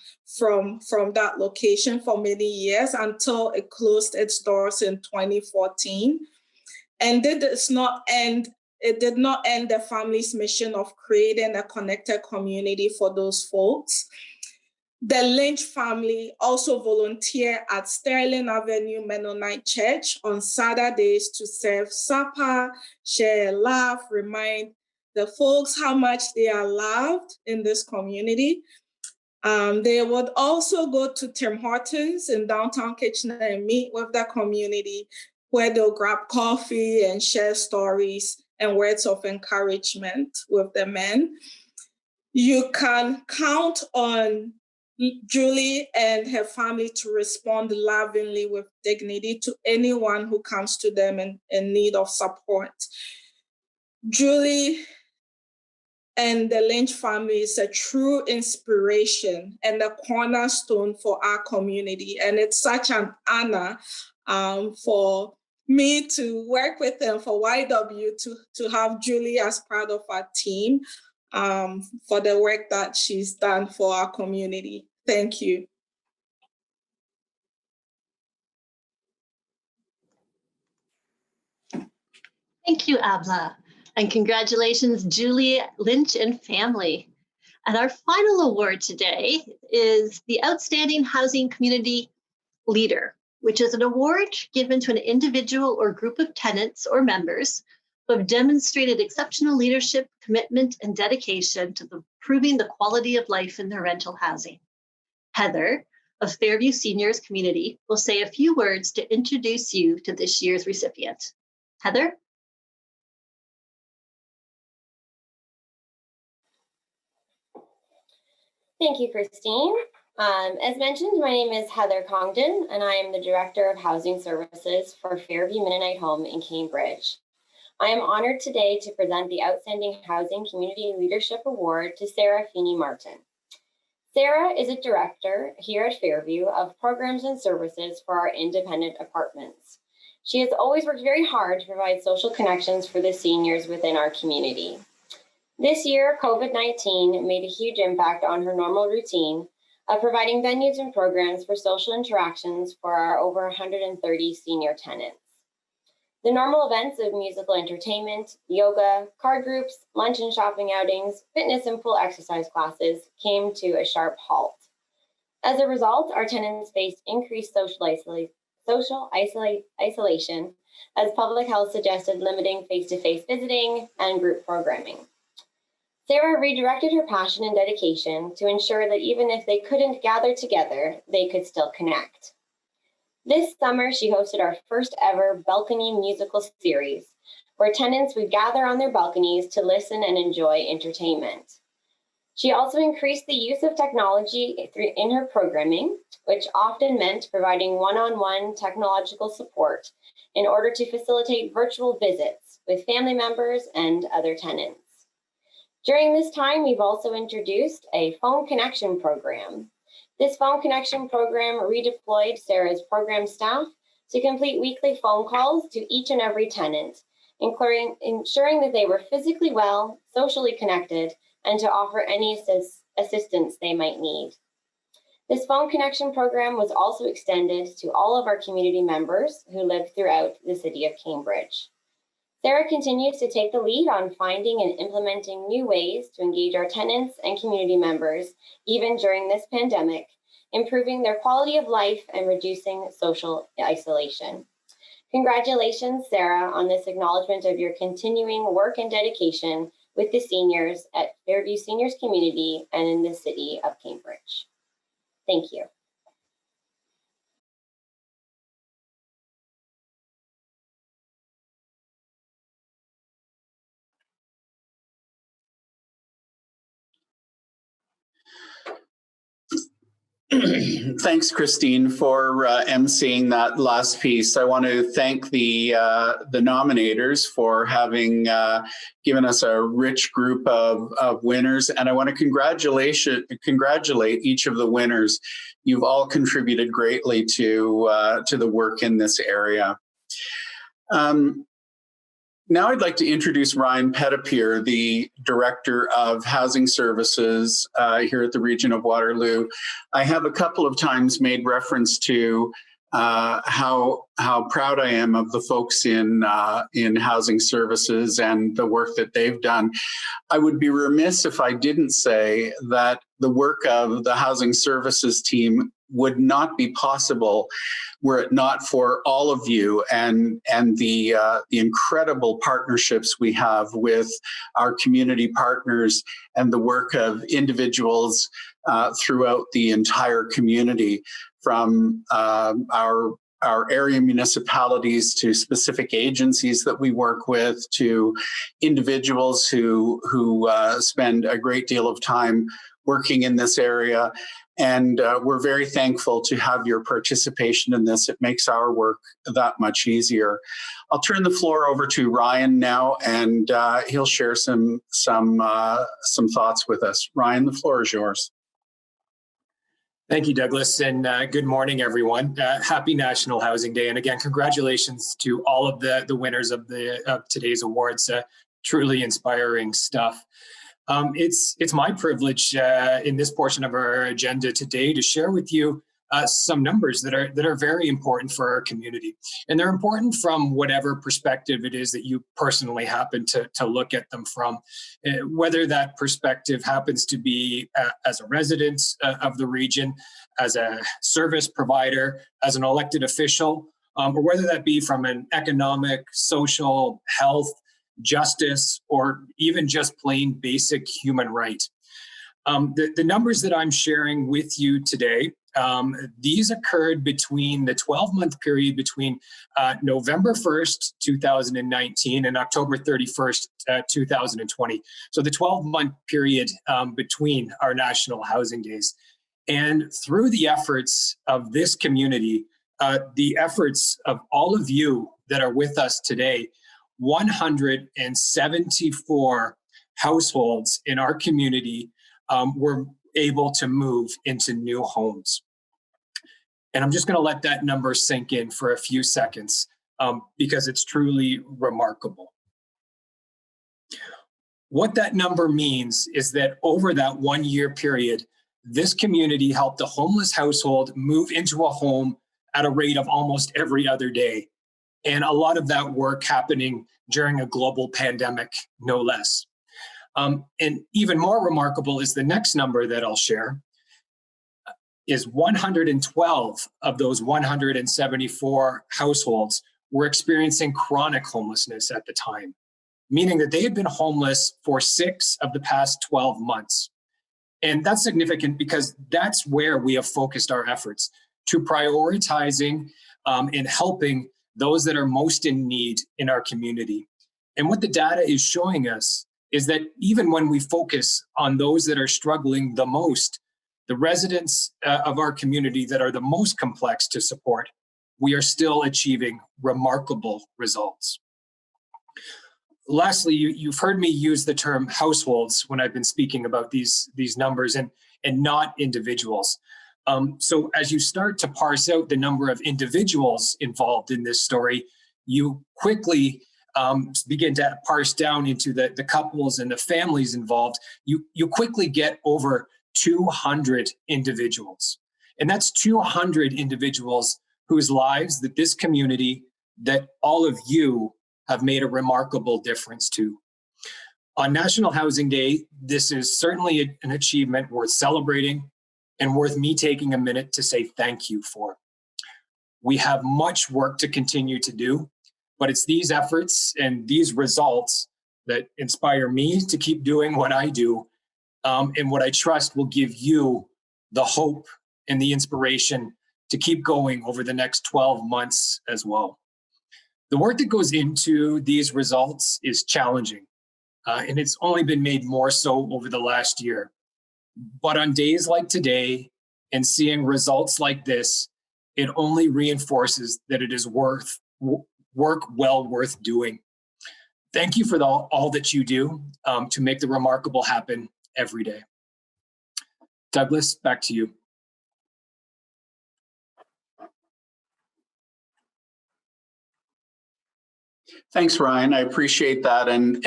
that location for many years until it closed its doors in 2014. And it did not end the family's mission of creating a connected community for those folks. The Lynch family also volunteer at Sterling Avenue Mennonite Church on Saturdays to serve supper, share, laugh, remind the folks how much they are loved in this community. They would also go to Tim Hortons in downtown Kitchener and meet with the community, where they'll grab coffee and share stories and words of encouragement with the men. You can count on Julie and her family to respond lovingly with dignity to anyone who comes to them in need of support. Julie and the Lynch family is a true inspiration and a cornerstone for our community. And it's such an honor for me to work with them, for YW to have Julie as part of our team for the work that she's done for our community. Thank you. Thank you, Abla. And congratulations, Julie, Lynch, and family. And our final award today is the Outstanding Housing Community Leader, which is an award given to an individual or group of tenants or members who have demonstrated exceptional leadership, commitment, and dedication to improving the quality of life in their rental housing. Heather of Fairview Seniors Community will say a few words to introduce you to this year's recipient. Heather? Thank you, Christine. As mentioned, my name is Heather Congdon, and I am the Director of Housing Services for Fairview Mennonite Home in Cambridge. I am honored today to present the Outstanding Housing Community Leadership Award to Sarah Feeney Martin. Sarah is a director here at Fairview of programs and services for our independent apartments. She has always worked very hard to provide social connections for the seniors within our community. This year, COVID-19 made a huge impact on her normal routine of providing venues and programs for social interactions for our over 130 senior tenants. The normal events of musical entertainment, yoga, card groups, lunch and shopping outings, fitness and pool exercise classes came to a sharp halt. As a result, our tenants faced increased social isolation as public health suggested limiting face-to-face visiting and group programming. Sarah redirected her passion and dedication to ensure that even if they couldn't gather together, they could still connect. This summer, she hosted our first ever balcony musical series, where tenants would gather on their balconies to listen and enjoy entertainment. She also increased the use of technology in her programming, which often meant providing one-on-one technological support in order to facilitate virtual visits with family members and other tenants. During this time, we've also introduced a phone connection program. This phone connection program redeployed Sarah's program staff to complete weekly phone calls to each and every tenant, ensuring that they were physically well, socially connected, and to offer any assistance they might need. This phone connection program was also extended to all of our community members who live throughout the city of Cambridge. Sarah continues to take the lead on finding and implementing new ways to engage our tenants and community members, even during this pandemic, improving their quality of life and reducing social isolation. Congratulations, Sarah, on this acknowledgement of your continuing work and dedication with the seniors at Fairview Seniors Community and in the city of Cambridge. Thank you. Thanks, Christine, for emceeing that last piece. I want to thank the nominators for having given us a rich group of winners, and I want to congratulate each of the winners. You've all contributed greatly to the work in this area. Now I'd like to introduce Ryan Pettipeer, the Director of Housing Services here at the Region of Waterloo. I have a couple of times made reference to how proud I am of the folks in housing services and the work that they've done. I would be remiss if I didn't say that the work of the housing services team would not be possible were it not for all of you and the incredible partnerships we have with our community partners and the work of individuals throughout the entire community, from our area municipalities to specific agencies that we work with, to individuals who spend a great deal of time working in this area. And we're very thankful to have your participation in this. It makes our work that much easier. I'll turn the floor over to Ryan now, and he'll share some thoughts with us. Ryan, the floor is yours. Thank you, Douglas, and good morning, everyone. Happy National Housing Day, and again, congratulations to all of the winners of today's awards. Truly inspiring stuff. It's my privilege in this portion of our agenda today to share with you some numbers that are very important for our community. And they're important from whatever perspective it is that you personally happen to look at them from. Whether that perspective happens to be as a resident of the region, as a service provider, as an elected official, or whether that be from an economic, social, health, justice, or even just plain basic human right. The numbers that I'm sharing with you today, these occurred between the 12-month period between November 1st, 2019 and October 31st, 2020. So the 12-month period between our National Housing Days. And through the efforts of this community, the efforts of all of you that are with us today, 174 households in our community were able to move into new homes. And I'm just going to let that number sink in for a few seconds because it's truly remarkable. What that number means is that over that 1 year period, this community helped a homeless household move into a home at a rate of almost every other day. And a lot of that work happening during a global pandemic, no less. And even more remarkable is the next number that I'll share, is 112 of those 174 households were experiencing chronic homelessness at the time, meaning that they had been homeless for 6 of the past 12 months. And that's significant because that's where we have focused our efforts to prioritizing and helping those that are most in need in our community. And what the data is showing us is that even when we focus on those that are struggling the most, the residents of our community that are the most complex to support, we are still achieving remarkable results. Lastly, you've heard me use the term households when I've been speaking about these numbers and not individuals. So as you start to parse out the number of individuals involved in this story, you quickly begin to parse down into the couples and the families involved. You quickly get over 200 individuals. And that's 200 individuals whose lives that this community, that all of you have made a remarkable difference to. On National Housing Day, this is certainly an achievement worth celebrating and worth me taking a minute to say thank you for. We have much work to continue to do, but it's these efforts and these results that inspire me to keep doing what I do, and what I trust will give you the hope and the inspiration to keep going over the next 12 months as well. The work that goes into these results is challenging, and it's only been made more so over the last year. But on days like today and seeing results like this, it only reinforces that it is work well worth doing. Thank you for all that you do to make the remarkable happen every day. Douglas, back to you. Thanks, Ryan. I appreciate that, and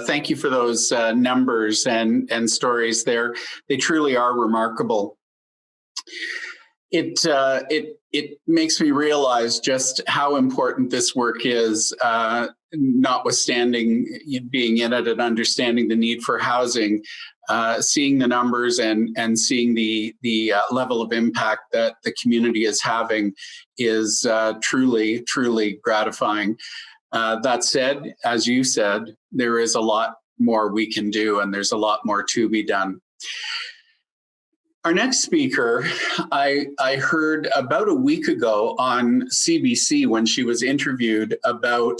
thank you for those numbers and stories. They truly are remarkable. It makes me realize just how important this work is, notwithstanding being in it and understanding the need for housing. Seeing the numbers and seeing the level of impact that the community is having is truly gratifying. That said, as you said, there is a lot more we can do, and there's a lot more to be done. Our next speaker, I heard about a week ago on CBC when she was interviewed about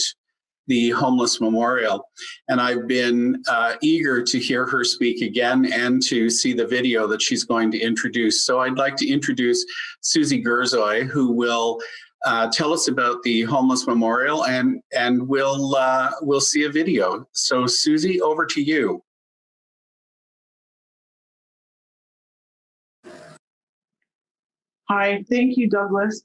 the Homeless Memorial. And I've been eager to hear her speak again and to see the video that she's going to introduce. So I'd like to introduce Susie Gerzoi, who will tell us about the Homeless Memorial, and we'll see a video. So Susie, over to you. Hi, thank you, Douglas.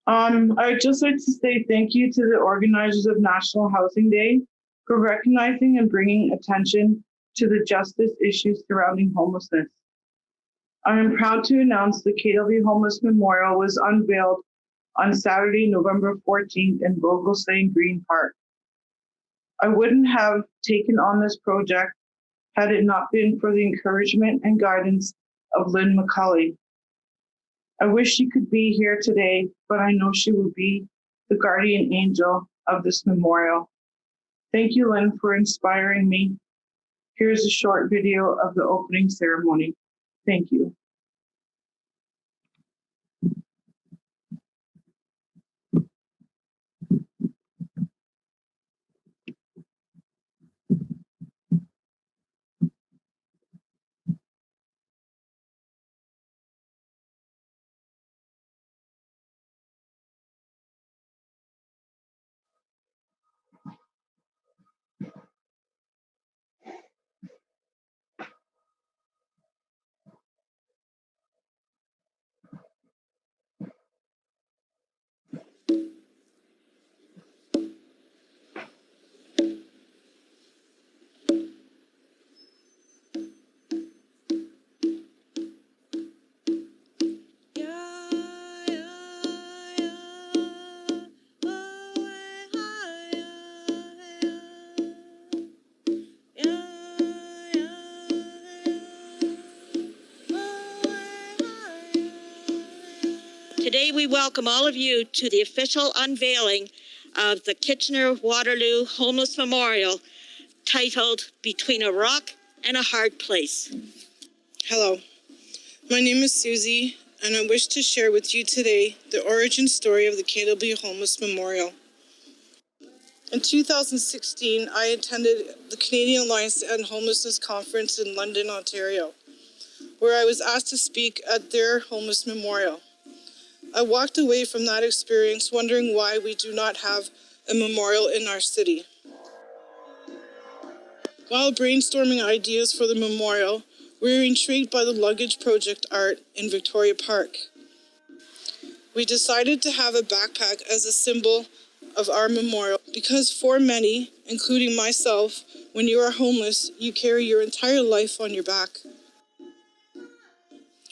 I'd just like to say thank you to the organizers of National Housing Day for recognizing and bringing attention to the justice issues surrounding homelessness. I am proud to announce the KW Homeless Memorial was unveiled on Saturday, November 14th in Vogels Lane Green Park. I wouldn't have taken on this project had it not been for the encouragement and guidance of Lynn Mccauley. I wish she could be here today, but I know she will be the guardian angel of this memorial. Thank you, Lynn, for inspiring me. Here's a short video of the opening ceremony. Thank you. Today we welcome all of you to the official unveiling of the Kitchener-Waterloo Homeless Memorial, titled Between a Rock and a Hard Place. Hello, my name is Susie, and I wish to share with you today the origin story of the KW Homeless Memorial. In 2016, I attended the Canadian Alliance to End Homelessness Conference in London, Ontario, where I was asked to speak at their homeless memorial. I walked away from that experience wondering why we do not have a memorial in our city. While brainstorming ideas for the memorial, we were intrigued by the luggage project art in Victoria Park. We decided to have a backpack as a symbol of our memorial because for many, including myself, when you are homeless, you carry your entire life on your back.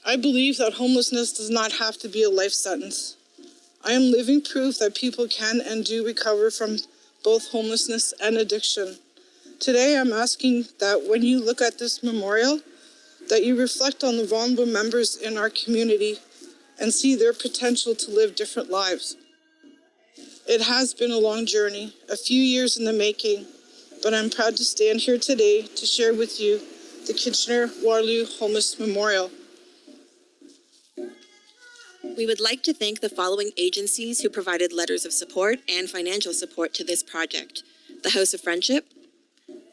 I believe that homelessness does not have to be a life sentence. I am living proof that people can and do recover from both homelessness and addiction. Today, I'm asking that when you look at this memorial, that you reflect on the vulnerable members in our community and see their potential to live different lives. It has been a long journey, a few years in the making, but I'm proud to stand here today to share with you the Kitchener-Waterloo Homeless Memorial. We would like to thank the following agencies who provided letters of support and financial support to this project: the House of Friendship,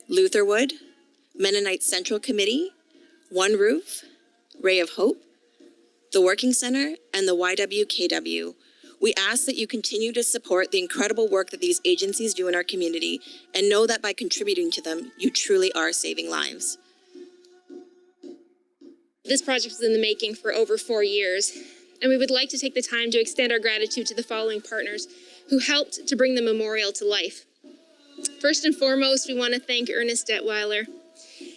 Lutherwood, Mennonite Central Committee, One Roof, Ray of Hope, the Working Center, and the YWKW. We ask that you continue to support the incredible work that these agencies do in our community and know that by contributing to them, you truly are saving lives. This project was in the making for over 4 years, and we would like to take the time to extend our gratitude to the following partners who helped to bring the memorial to life. First and foremost, we want to thank Ernest Detweiler.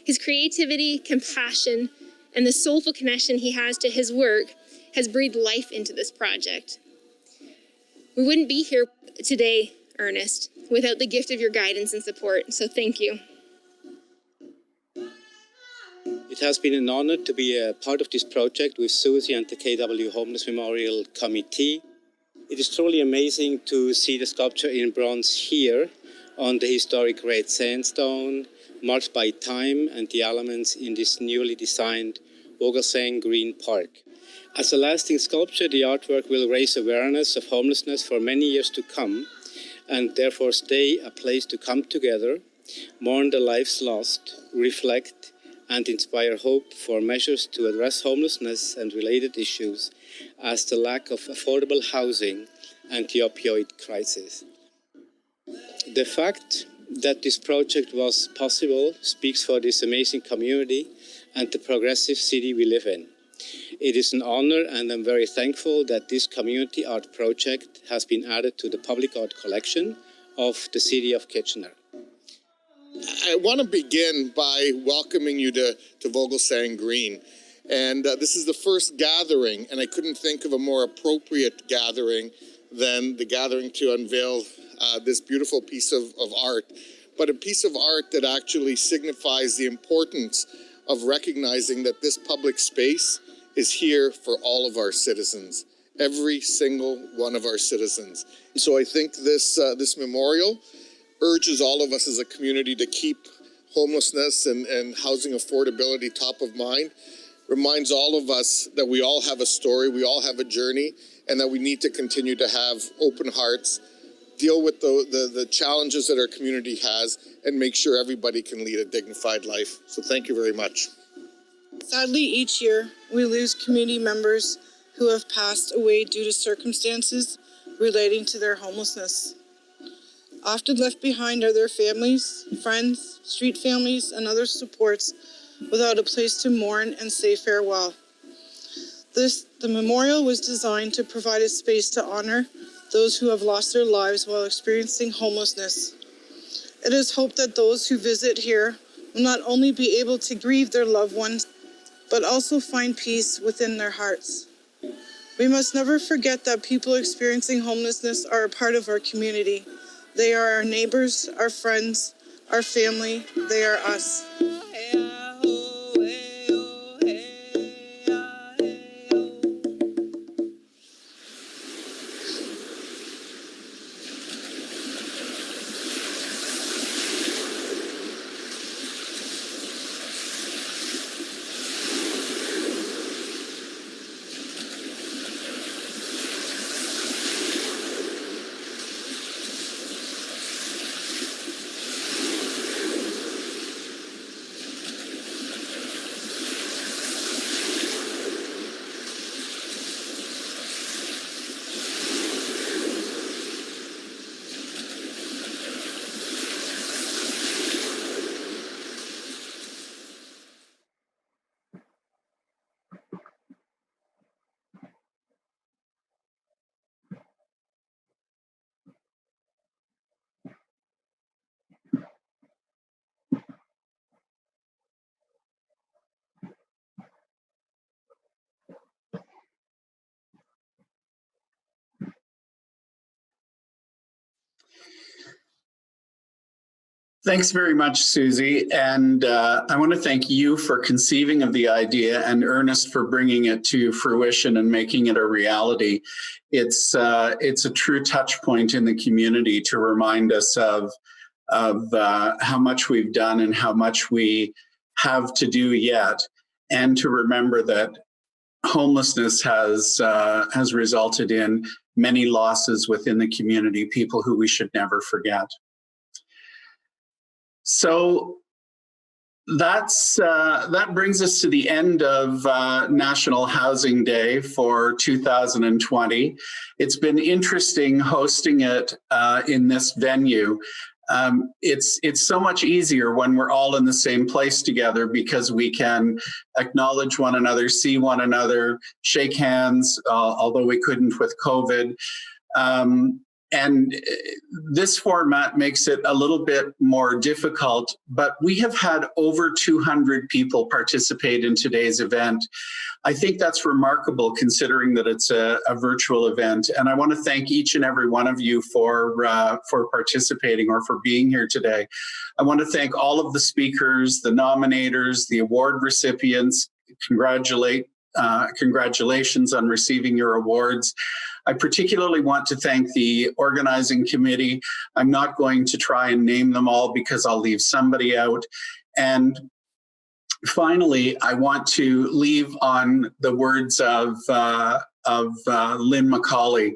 His creativity, compassion, and the soulful connection he has to his work has breathed life into this project. We wouldn't be here today, Ernest, without the gift of your guidance and support, so thank you. It has been an honor to be a part of this project with Susie and the KW Homeless Memorial Committee. It is truly amazing to see the sculpture in bronze here on the historic red sandstone, marked by time and the elements in this newly designed Vogelsang Green Park. As a lasting sculpture, the artwork will raise awareness of homelessness for many years to come and therefore stay a place to come together, mourn the lives lost, reflect, and inspire hope for measures to address homelessness and related issues as the lack of affordable housing and the opioid crisis. The fact that this project was possible speaks for this amazing community and the progressive city we live in. It is an honor, and I'm very thankful that this community art project has been added to the public art collection of the city of Kitchener. I want to begin by welcoming you to Vogelsang Green. And this is the first gathering, and I couldn't think of a more appropriate gathering than the gathering to unveil this beautiful piece of art, but a piece of art that actually signifies the importance of recognizing that this public space is here for all of our citizens, every single one of our citizens. So I think this memorial urges all of us as a community to keep homelessness and housing affordability top of mind, reminds all of us that we all have a story, we all have a journey, and that we need to continue to have open hearts, deal with the challenges that our community has, and make sure everybody can lead a dignified life. So thank you very much. Sadly, each year we lose community members who have passed away due to circumstances relating to their homelessness. Often left behind are their families, friends, street families, and other supports without a place to mourn and say farewell. The memorial was designed to provide a space to honor those who have lost their lives while experiencing homelessness. It is hoped that those who visit here will not only be able to grieve their loved ones, but also find peace within their hearts. We must never forget that people experiencing homelessness are a part of our community. They are our neighbors, our friends, our family. They are us. Thanks very much, Susie. And I want to thank you for conceiving of the idea and Ernest for bringing it to fruition and making it a reality. It's a true touch point in the community to remind us of how much we've done and how much we have to do yet, and to remember that homelessness has resulted in many losses within the community, people who we should never forget. So that brings us to the end of National Housing Day for 2020. It's been interesting hosting it in this venue. It's so much easier when we're all in the same place together because we can acknowledge one another, see one another, shake hands, although we couldn't with COVID. And this format makes it a little bit more difficult, but we have had over 200 people participate in today's event. I think that's remarkable considering that it's a virtual event. And I want to thank each and every one of you for participating or for being here today. I want to thank all of the speakers, the nominators, the award recipients. Congratulations on receiving your awards. I particularly want to thank the organizing committee. I'm not going to try and name them all because I'll leave somebody out. And finally, I want to leave on the words of Lynn Mccauley.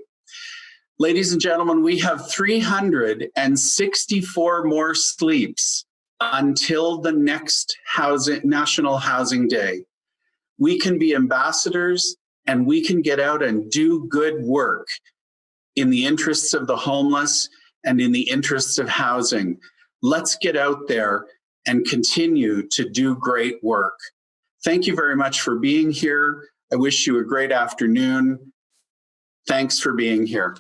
Ladies and gentlemen, we have 364 more sleeps until the next National Housing Day. We can be ambassadors and we can get out and do good work in the interests of the homeless and in the interests of housing. Let's get out there and continue to do great work. Thank you very much for being here. I wish you a great afternoon. Thanks for being here.